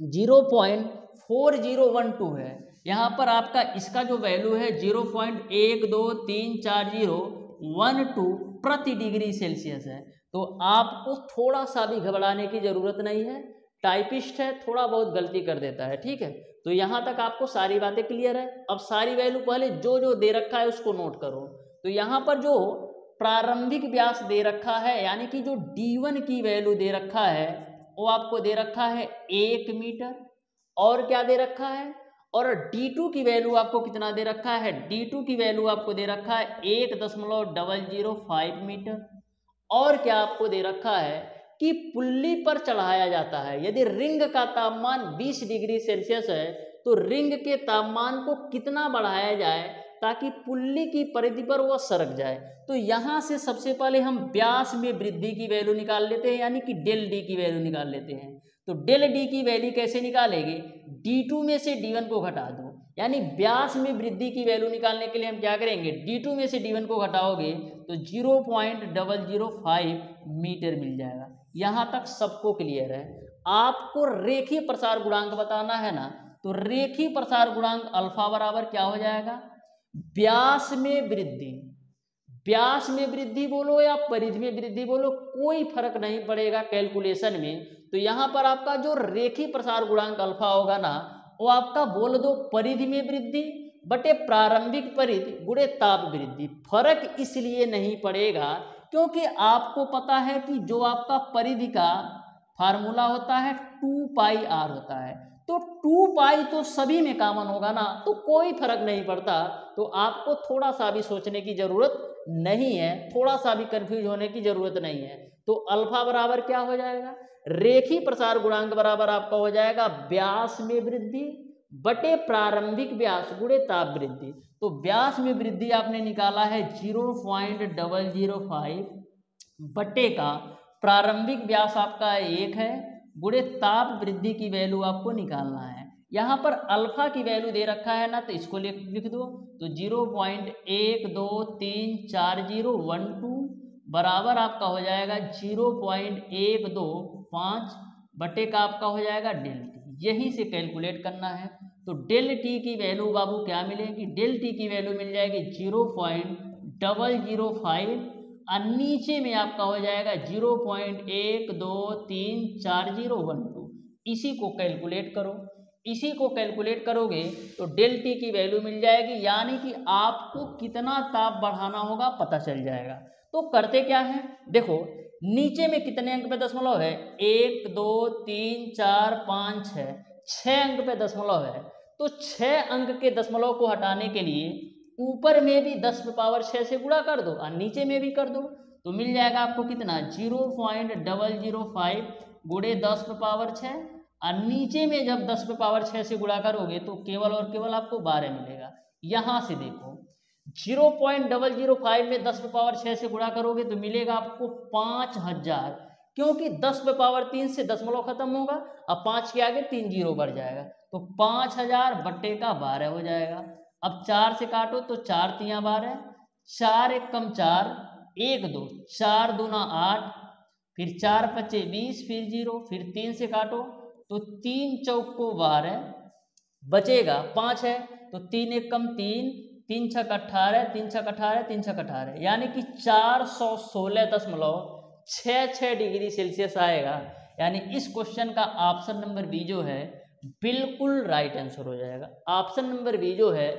0.4012 है, यहाँ पर आपका इसका जो वैल्यू है 0.12344012 प्रति डिग्री सेल्सियस है। तो आपको थोड़ा सा भी घबराने की जरूरत नहीं है, टाइपिस्ट है, थोड़ा बहुत गलती कर देता है। ठीक है, तो यहाँ तक आपको सारी बातें क्लियर है। अब सारी वैल्यू पहले जो जो दे रखा है उसको नोट करो। तो यहाँ पर जो प्रारंभिक व्यास दे रखा है, यानी कि जो D1 की वैल्यू दे रखा है वो आपको दे रखा है 1 मीटर। और क्या दे रखा है, और D2 की वैल्यू आपको कितना दे रखा है, D2 की वैल्यू आपको दे रखा है 1.005 मीटर। और क्या आपको दे रखा है कि पुल्ली पर चढ़ाया जाता है। यदि रिंग का तापमान 20 डिग्री सेल्सियस है तो रिंग के तापमान को कितना बढ़ाया जाए ताकि पुल्ली की परिधि पर वह सरक जाए। तो यहाँ से सबसे पहले हम व्यास में वृद्धि की वैल्यू निकाल लेते हैं, यानी कि डेल डी की वैल्यू निकाल लेते हैं। तो डेल डी की वैल्यू कैसे निकालेंगे, D2 में से D1 को घटा दो, यानी व्यास में वृद्धि की वैल्यू निकालने के लिए हम क्या करेंगे, D2 में से D1 को घटाओगे तो 0.005 मीटर मिल जाएगा। यहाँ तक सबको क्लियर है। आपको रेखीय प्रसार गुणांक बताना है ना, तो रेखीय प्रसार गुणांक अल्फा बराबर क्या हो जाएगा, व्यास में वृद्धि व्यास में वृद्धि बोलो या परिधि में वृद्धि बोलो, कोई फर्क नहीं पड़ेगा कैलकुलेशन में। तो यहाँ पर आपका जो रेखीय प्रसार गुणांक अल्फा होगा ना, वो आपका बोल दो परिधि में वृद्धि बटे प्रारंभिक परिधि गुणे ताप वृद्धि। फर्क इसलिए नहीं पड़ेगा क्योंकि आपको पता है कि जो आपका परिधि का फार्मूला होता है 2πr होता है, तो 2π तो सभी में कॉमन होगा ना, तो कोई फर्क नहीं पड़ता। तो आपको थोड़ा सा भी सोचने की जरूरत नहीं है, थोड़ा सा भी कंफ्यूज होने की जरूरत नहीं है। तो अल्फा बराबर क्या हो जाएगा, रेखीय प्रसार गुणांक बराबर आपका हो जाएगा व्यास में वृद्धि बटे प्रारंभिक व्यास गुणे ताप वृद्धि। तो व्यास में वृद्धि आपने निकाला है 0.005 बटे का प्रारंभिक व्यास आपका 1 है गुणे ताप वृद्धि की वैल्यू आपको निकालना है। यहाँ पर अल्फा की वैल्यू दे रखा है ना, तो इसको लिख दो। तो 0.123401 बराबर आपका हो जाएगा 0.125 बटे का आपका हो जाएगा डेल टी। यहीं से कैलकुलेट करना है। तो डेल टी की वैल्यू बाबू क्या मिलेगी, डेल टी की वैल्यू मिल जाएगी 0.005 और नीचे में आपका हो जाएगा 0.123401। इसी को कैलकुलेट करो, इसी को कैलकुलेट करोगे तो डेल टी की वैल्यू मिल जाएगी, यानी कि आपको कितना ताप बढ़ाना होगा पता चल जाएगा। तो करते क्या है, देखो नीचे में कितने अंक पे दशमलव है, 1 2 3 4 5 6, 6 अंक पे दशमलव है। तो 6 अंक के दशमलव को हटाने के लिए ऊपर में भी 10⁻6 से गुणा कर दो और नीचे में भी कर दो, तो मिल जाएगा आपको कितना 0.005 गुणे 10⁻6 और नीचे में जब 10⁻6 से गुणा करोगे तो केवल और केवल आपको 12 मिलेगा। यहाँ से देखो 0.005 में 10⁻6 से गुणा करोगे तो मिलेगा आपको 5000, क्योंकि 10⁻3 से दशमलव खत्म होगा अब 5 के आगे 3 जीरो बढ़ जाएगा, तो 5000 बट्टे का 12 हो जाएगा। अब 4 से काटो तो 4 तियां 12, 4 एक कम 4, 1 2 4 दूना 8, फिर 4 पच्चे 20, फिर 0, फिर 3 से काटो तो 3 चौको 12, बचेगा 5 है तो 3 एक कम 3, 3 छक 18, 3 छक 18, 3 छक 18, यानी कि 416.66 डिग्री सेल्सियस आएगा। यानी इस क्वेश्चन का ऑप्शन नंबर बी जो है बिल्कुल राइट आंसर हो जाएगा। ऑप्शन नंबर बी जो है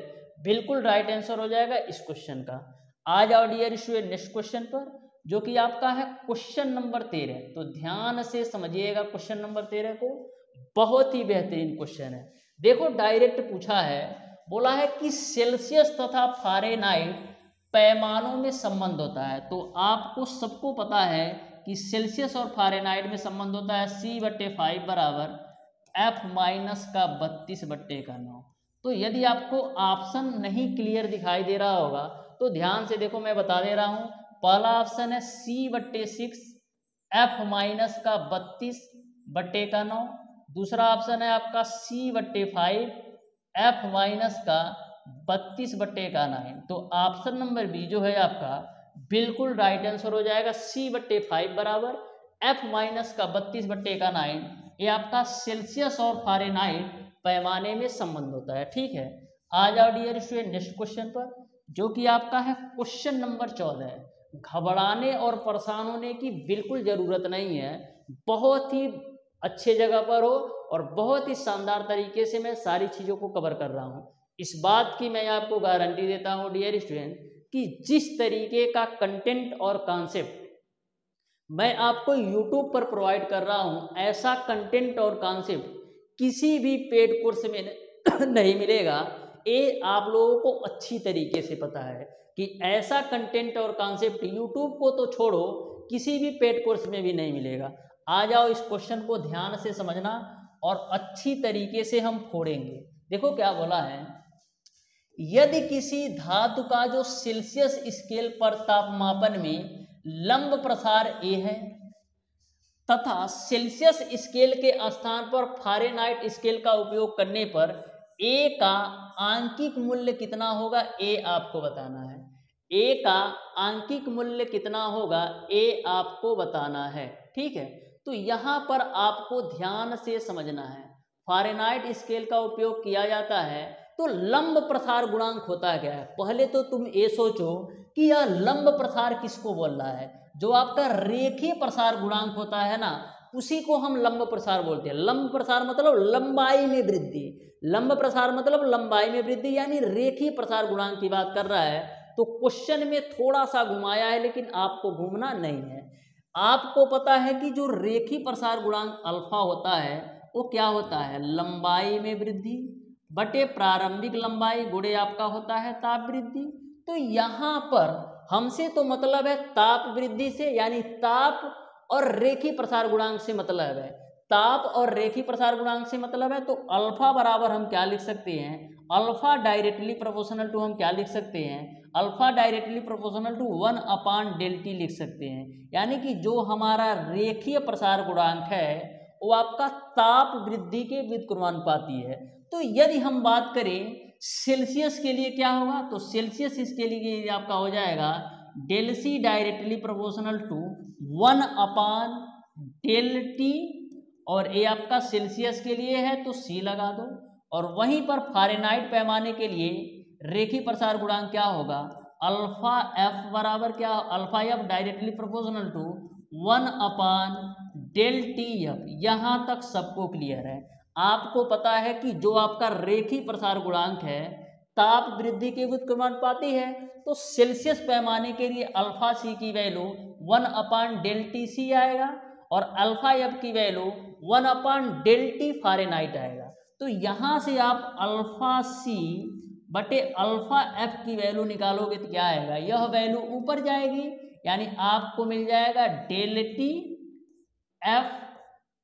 बिल्कुल राइट आंसर हो जाएगा इस क्वेश्चन का। आ जाओ डियर स्टूडेंट नेक्स्ट क्वेश्चन पर, जो कि आपका है क्वेश्चन नंबर 13। तो ध्यान से समझिएगा क्वेश्चन नंबर 13 को, बहुत ही बेहतरीन क्वेश्चन है। देखो डायरेक्ट पूछा है, बोला है कि सेल्सियस तथा फारेनहाइट पैमानों में संबंध होता है। तो आपको सबको पता है कि सेल्सियस और फारेनहाइट में संबंध होता है C/5 बराबर F- का 32/9। तो यदि आपको ऑप्शन नहीं क्लियर दिखाई दे रहा होगा तो ध्यान से देखो, मैं बता दे रहा हूं। पहला ऑप्शन है C/6 F- का 32/9। दूसरा ऑप्शन है आपका C/5 F- का 32/9। तो ऑप्शन नंबर बी जो है आपका बिल्कुल राइट आंसर हो जाएगा। C/5 बराबर F- का 32/9, ये आपका सेल्सियस और फारेनहाइट पैमाने में संबंध होता है। ठीक है, आ जाओ डियर स्टूडेंट नेक्स्ट क्वेश्चन पर, जो कि आपका है क्वेश्चन नंबर 14। घबराने और परेशान होने की बिल्कुल जरूरत नहीं है, बहुत ही अच्छे जगह पर हो और बहुत ही शानदार तरीके से मैं सारी चीज़ों को कवर कर रहा हूँ। इस बात की मैं आपको गारंटी देता हूँ डियर स्टूडेंट कि जिस तरीके का कंटेंट और कॉन्सेप्ट मैं आपको YouTube पर प्रोवाइड कर रहा हूँ, ऐसा कंटेंट और कॉन्सेप्ट किसी भी पेड कोर्स में नहीं मिलेगा। ये आप लोगों को अच्छी तरीके से पता है कि ऐसा कंटेंट और कॉन्सेप्ट YouTube को तो छोड़ो किसी भी पेड कोर्स में भी नहीं मिलेगा। आ जाओ इस क्वेश्चन को ध्यान से समझना और अच्छी तरीके से हम फोड़ेंगे। देखो क्या बोला है, यदि किसी धातु का जो सेल्सियस स्केल पर तापमापन में लंब प्रसार A है तथा सेल्सियस स्केल के स्थान पर फारेनहाइट स्केल का उपयोग करने पर A का आंकिक मूल्य कितना होगा, A आपको बताना है। A का आंकिक मूल्य कितना होगा, A आपको बताना है। ठीक है, तो यहाँ पर आपको ध्यान से समझना है। फारेनहाइट स्केल का उपयोग किया जाता है तो लंब प्रसार गुणांक होता क्या है? पहले तो तुम ये सोचो कि यह लंब प्रसार किसको बोल रहा है। जो आपका रेखीय प्रसार गुणांक होता है ना, उसी को हम लंब प्रसार बोलते हैं। लंब प्रसार मतलब लंबाई में वृद्धि, लंब प्रसार मतलब लंबाई में वृद्धि, यानी रेखीय प्रसार गुणांक की बात कर रहा है। तो क्वेश्चन में थोड़ा सा घुमाया है, लेकिन आपको घूमना नहीं है। आपको पता है कि जो रेखीय प्रसार गुणांक अल्फा होता है वो क्या होता है? लंबाई में वृद्धि बटे प्रारंभिक लंबाई गुणे आपका होता है ताप वृद्धि। तो यहाँ पर हमसे तो मतलब है ताप वृद्धि से, यानी ताप और रेखीय प्रसार गुणांक से मतलब है। ताप और रेखीय प्रसार गुणांक से मतलब है, तो अल्फा बराबर हम क्या लिख सकते हैं? अल्फा डायरेक्टली प्रोपोर्शनल टू हम क्या लिख सकते हैं? Alpha directly proportional to 1/Δt लिख सकते हैं। यानी कि जो हमारा रेखीय प्रसार गुणांक है वो आपका ताप वृद्धि के व्युत्क्रमानुपाती है। तो यदि हम बात करें सेल्सियस के लिए क्या होगा, तो सेल्सियस इसके लिए आपका हो जाएगा del C directly proportional to 1/Δt, और ये आपका सेल्सियस के लिए है तो सी लगा दो। और वहीं पर फ़ारेनहाइट पैमाने के लिए रेखीय प्रसार गुणांक क्या होगा? अल्फा एफ बराबर क्या? Alpha F directly proportional to 1/Δtf। यहाँ तक सबको क्लियर है। आपको पता है कि जो आपका रेखीय प्रसार गुणांक है ताप वृद्धि के व्युत्क्रमानुपाती है, तो सेल्सियस पैमाने के लिए अल्फा सी की वैल्यू 1/Δtc आएगा और अल्फा एफ की वैल्यू 1/Δt फ़ारेनहाइट आएगा। तो यहाँ से आप अल्फा सी बटे अल्फा एफ की वैल्यू निकालोगे तो क्या आएगा? यह वैल्यू ऊपर जाएगी, यानी आपको मिल जाएगा डेल्टी एफ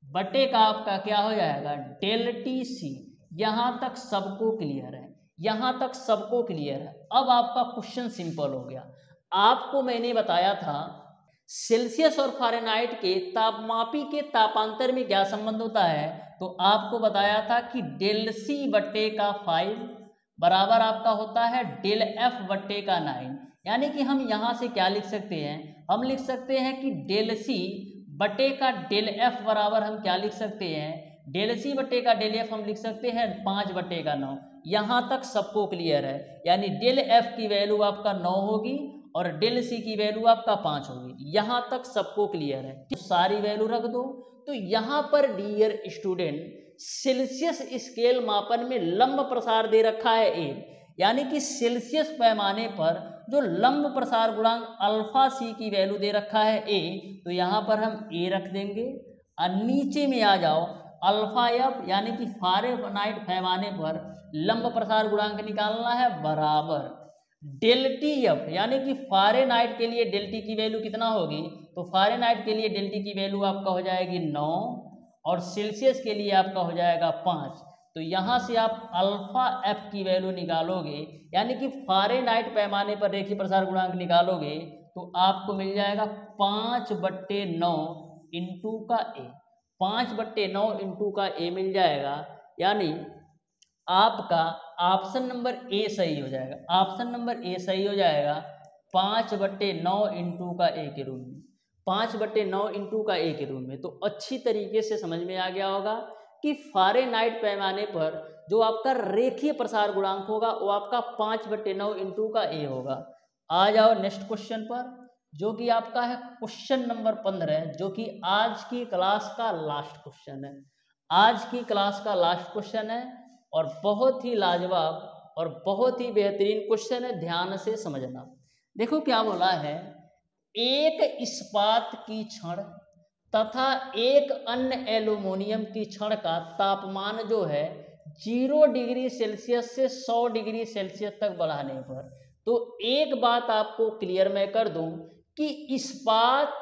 बटे का आपका क्या हो जाएगा? डेल्टी सी। यहाँ तक सबको क्लियर है? यहाँ तक सबको क्लियर है। अब आपका क्वेश्चन सिंपल हो गया। आपको मैंने बताया था सेल्सियस और फ़ारेनहाइट के तापमापी के तापांतर में क्या संबंध होता है, तो आपको बताया था कि डेल सी बट्टे का 5 बराबर आपका होता है डेल एफ बट्टे का 9। यानी कि हम यहाँ से क्या लिख सकते हैं? हम लिख सकते हैं कि डेल सी बट्टे का डेल एफ बराबर हम क्या लिख सकते हैं? डेल सी बट्टे का डेल एफ हम लिख सकते हैं 5/9। यहाँ तक सबको क्लियर है? यानी डेल एफ की वैल्यू आपका 9 होगी और डेल सी की वैल्यू आपका 5 होगी। यहाँ तक सबको क्लियर है? तो सारी वैल्यू रख दो। तो यहाँ पर डियर स्टूडेंट सेल्सियस स्केल मापन में लंब प्रसार दे रखा है ए, यानी कि सेल्सियस पैमाने पर जो लंब प्रसार गुणांक अल्फा सी की वैल्यू दे रखा है ए, तो यहाँ पर हम ए रख देंगे। और नीचे में आ जाओ अल्फा एफ, यानी कि फ़ारेनहाइट पैमाने पर लंब प्रसार गुणांक निकालना है बराबर डेल्टी एफ, यानी कि फ़ारेनहाइट के लिए डेल्टी की वैल्यू कितना होगी? तो फ़ारेनहाइट के लिए डेल्टी की वैल्यू आपका हो जाएगी 9 और सेल्सियस के लिए आपका हो जाएगा 5। तो यहाँ से आप अल्फा एफ की वैल्यू निकालोगे, यानी कि फ़ारेनहाइट पैमाने पर रेखीय प्रसार गुणांक निकालोगे, तो आपको मिल जाएगा 5/9 इंटू का ए। 5/9 इंटू का ए मिल जाएगा, यानी आपका ऑप्शन नंबर ए सही हो जाएगा। ऑप्शन नंबर ए सही हो जाएगा 5/9 इंटू का ए के रूप में। 5/9 इंटू का ए के रूप में। तो अच्छी तरीके से समझ में आ गया होगा कि फ़ारेनहाइट पैमाने पर जो आपका रेखीय प्रसार गुणांक होगा वो आपका 5/9 इंटू का ए होगा। आ जाओ नेक्स्ट क्वेश्चन पर, जो कि आपका है क्वेश्चन नंबर 15, जो कि आज की क्लास का लास्ट क्वेश्चन है। आज की क्लास का लास्ट क्वेश्चन है और बहुत ही लाजवाब और बहुत ही बेहतरीन क्वेश्चन है, ध्यान से समझना। देखो क्या बोला है, एक इस्पात की छड़ तथा एक अन्य एल्युमिनियम की छड़ का तापमान जो है 0 डिग्री सेल्सियस से 100 डिग्री सेल्सियस तक बढ़ाने पर, तो एक बात आपको क्लियर मैं कर दूं कि इस्पात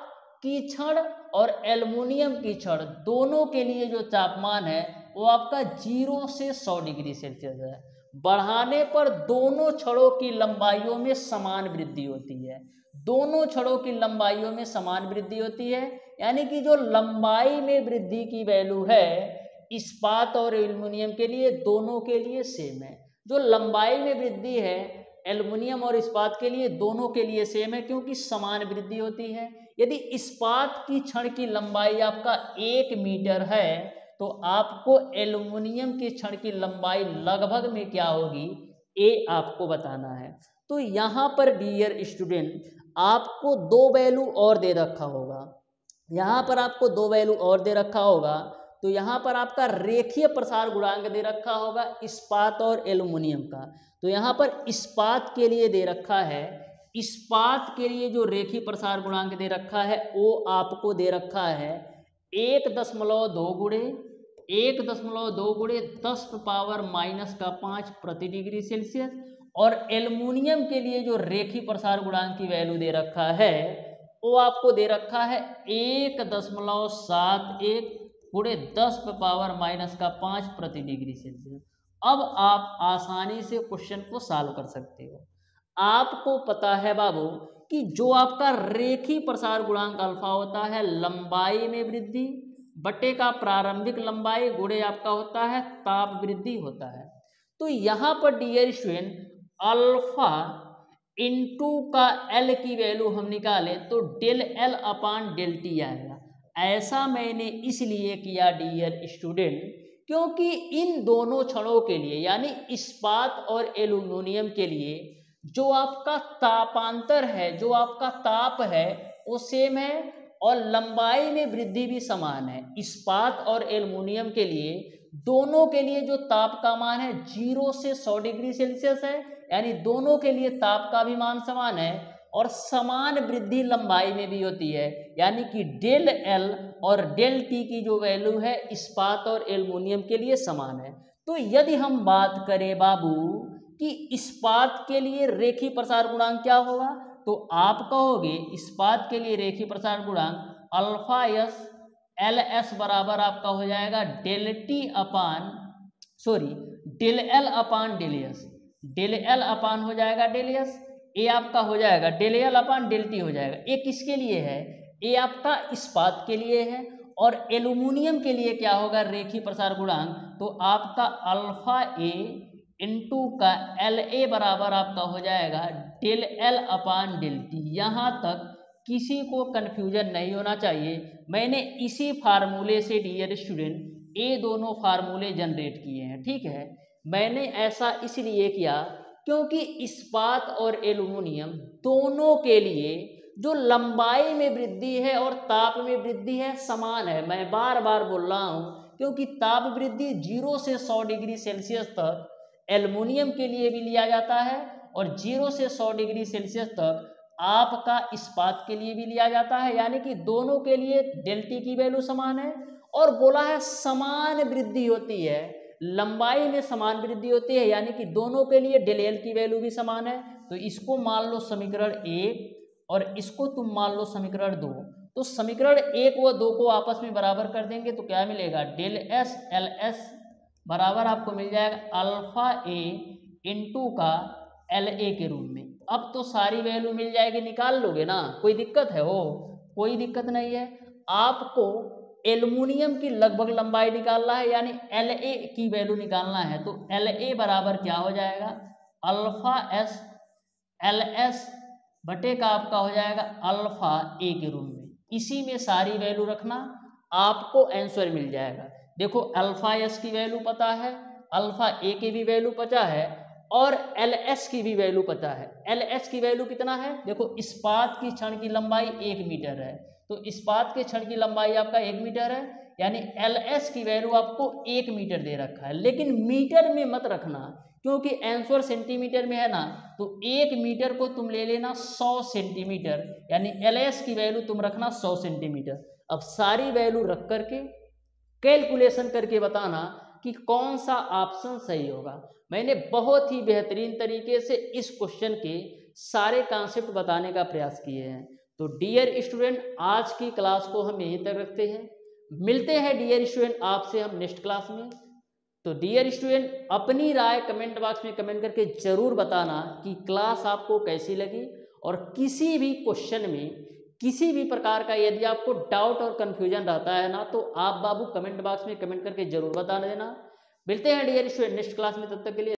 की छड़ और एल्युमिनियम की छड़ दोनों के लिए जो तापमान है वो आपका 0 से 100 डिग्री सेल्सियस है। बढ़ाने पर दोनों छड़ों की लंबाइयों में समान वृद्धि होती है। दोनों छड़ों की लंबाइयों में समान वृद्धि होती है, यानी कि जो लंबाई में वृद्धि की वैल्यू है इस्पात और एल्युमिनियम के लिए, दोनों के लिए सेम है। जो लंबाई में वृद्धि है एल्युमिनियम और इस्पात के लिए, दोनों के लिए सेम है, क्योंकि समान वृद्धि होती है। यदि इस्पात की छड़ की लंबाई आपका 1 मीटर है, तो आपको एल्युमिनियम के छड़ की लंबाई लगभग में क्या होगी, ए आपको बताना है। तो यहाँ पर डियर स्टूडेंट आपको दो वैल्यू और दे रखा होगा, यहाँ पर आपको दो वैल्यू और दे रखा होगा। तो यहाँ पर आपका रेखीय प्रसार गुणांक दे रखा होगा इस्पात और एल्युमिनियम का। तो यहाँ पर इस्पात के लिए दे रखा है, इस्पात के लिए जो रेखीय प्रसार गुणांक दे रखा है वो आपको दे रखा है 1.2 गुणे 1.2 गुणे 10⁻⁻5 प्रति डिग्री सेल्सियस। और एल्युमिनियम के लिए जो रेखीय प्रसार गुणांक की वैल्यू दे रखा है वो आपको दे रखा है 1.71 गुणे 10⁻⁻5 प्रति डिग्री सेल्सियस। अब आप आसानी से क्वेश्चन को सॉल्व कर सकते हो। आपको पता है बाबू कि जो आपका रेखीय प्रसार गुणांक अल्फा होता है लंबाई में वृद्धि बटे का प्रारंभिक लंबाई गुणे आपका होता है ताप वृद्धि होता है। तो यहाँ पर डियर स्टूडेंट अल्फा इंटू का एल की वैल्यू हम निकालें तो del L upon del T आएगा। ऐसा मैंने इसलिए किया डियर स्टूडेंट क्योंकि इन दोनों छड़ों के लिए यानी इस्पात और एल्युमिनियम के लिए जो आपका तापांतर है, जो आपका ताप है वो सेम है और लंबाई में वृद्धि भी समान है। इस्पात और एल्युमिनियम के लिए दोनों के लिए जो ताप का मान है 0 से 100 डिग्री सेल्सियस है, यानी दोनों के लिए ताप का भी मान समान है और समान वृद्धि लंबाई में भी होती है, यानी कि डेल एल और डेल टी की जो वैल्यू है इस्पात और एल्युमिनियम के लिए समान है। तो यदि हम बात करें बाबू कि इस्पात के लिए रेखीय प्रसार गुणांक क्या होगा, तो आप कहोगे इस्पात के लिए रेखीय प्रसार गुणांक अल्फा एस एल एस बराबर आपका हो जाएगा del L upon del S. Del L upon हो जाएगा डेल एस, ए आपका हो जाएगा del L upon del T हो जाएगा। ए किसके लिए है, ए आपका इस्पात के लिए है और एल्युमिनियम के लिए क्या होगा रेखीय प्रसार गुणांक, तो आपका अल्फा ए इंटू का एल ए बराबर आपका हो जाएगा del L upon del T. यहाँ तक किसी को कन्फ्यूजन नहीं होना चाहिए। मैंने इसी फार्मूले से डियर स्टूडेंट ये दोनों फार्मूले जनरेट किए हैं, ठीक है। मैंने ऐसा इसलिए किया क्योंकि इस्पात और एल्युमिनियम दोनों के लिए जो लंबाई में वृद्धि है और ताप में वृद्धि है समान है। मैं बार बार बोल रहा हूँ क्योंकि ताप वृद्धि 0 से 100 डिग्री सेल्सियस तक एल्युमिनियम के लिए भी लिया जाता है और 0 से 100 डिग्री सेल्सियस तक आपका इस्पात के लिए भी लिया जाता है, यानी कि दोनों के लिए डेल टी की वैल्यू समान है। और बोला है समान वृद्धि होती है, लंबाई में समान वृद्धि होती है, यानी कि दोनों के लिए डेल एल की वैल्यू भी समान है। तो इसको मान लो समीकरण 1 और इसको तुम मान लो समीकरण 2। तो समीकरण 1 व 2 को आपस में बराबर कर देंगे तो क्या मिलेगा, डेल एस एल एस बराबर आपको मिल जाएगा अल्फा ए इंटू का एल ए के रूप में। अब तो सारी वैल्यू मिल जाएगी, निकाल लोगे ना, कोई दिक्कत है वो, कोई दिक्कत नहीं है। आपको एल्युमिनियम की लगभग लंबाई निकालना है यानी एल ए की वैल्यू निकालना है। तो एल ए बराबर क्या हो जाएगा, अल्फा एस एल एस बटे का आपका हो जाएगा अल्फा ए के रूप में। इसी में सारी वैल्यू रखना, आपको आंसर मिल जाएगा। देखो अल्फा एस की वैल्यू पता है, अल्फा ए की भी वैल्यू पता है और एल एस की भी वैल्यू पता है। एल एस की वैल्यू कितना है, देखो इस्पात की छड़ की लंबाई 1 मीटर है, तो इस्पात के छड़ की लंबाई आपका 1 मीटर है, यानी एल एस की वैल्यू आपको 1 मीटर दे रखा है। लेकिन मीटर में मत रखना क्योंकि आंसर सेंटीमीटर में है ना, तो 1 मीटर को तुम ले लेना 100 सेंटीमीटर, यानी एल एस की वैल्यू तुम रखना 100 सेंटीमीटर। अब सारी वैल्यू रख करके कैलकुलेशन करके बताना कि कौन सा ऑप्शन सही होगा। मैंने बहुत ही बेहतरीन तरीके से इस क्वेश्चन के सारे कॉन्सेप्ट बताने का प्रयास किए हैं। तो डियर स्टूडेंट आज की क्लास को हम यहीं तक रखते हैं, मिलते हैं डियर स्टूडेंट आपसे हम नेक्स्ट क्लास में। तो डियर स्टूडेंट अपनी राय कमेंट बॉक्स में कमेंट करके ज़रूर बताना कि क्लास आपको कैसी लगी, और किसी भी क्वेश्चन में किसी भी प्रकार का यदि आपको डाउट और कन्फ्यूजन रहता है ना, तो आप बाबू कमेंट बॉक्स में कमेंट करके जरूर बता देना। मिलते हैं डियर स्टूडेंट नेक्स्ट क्लास में, तब तक के लिए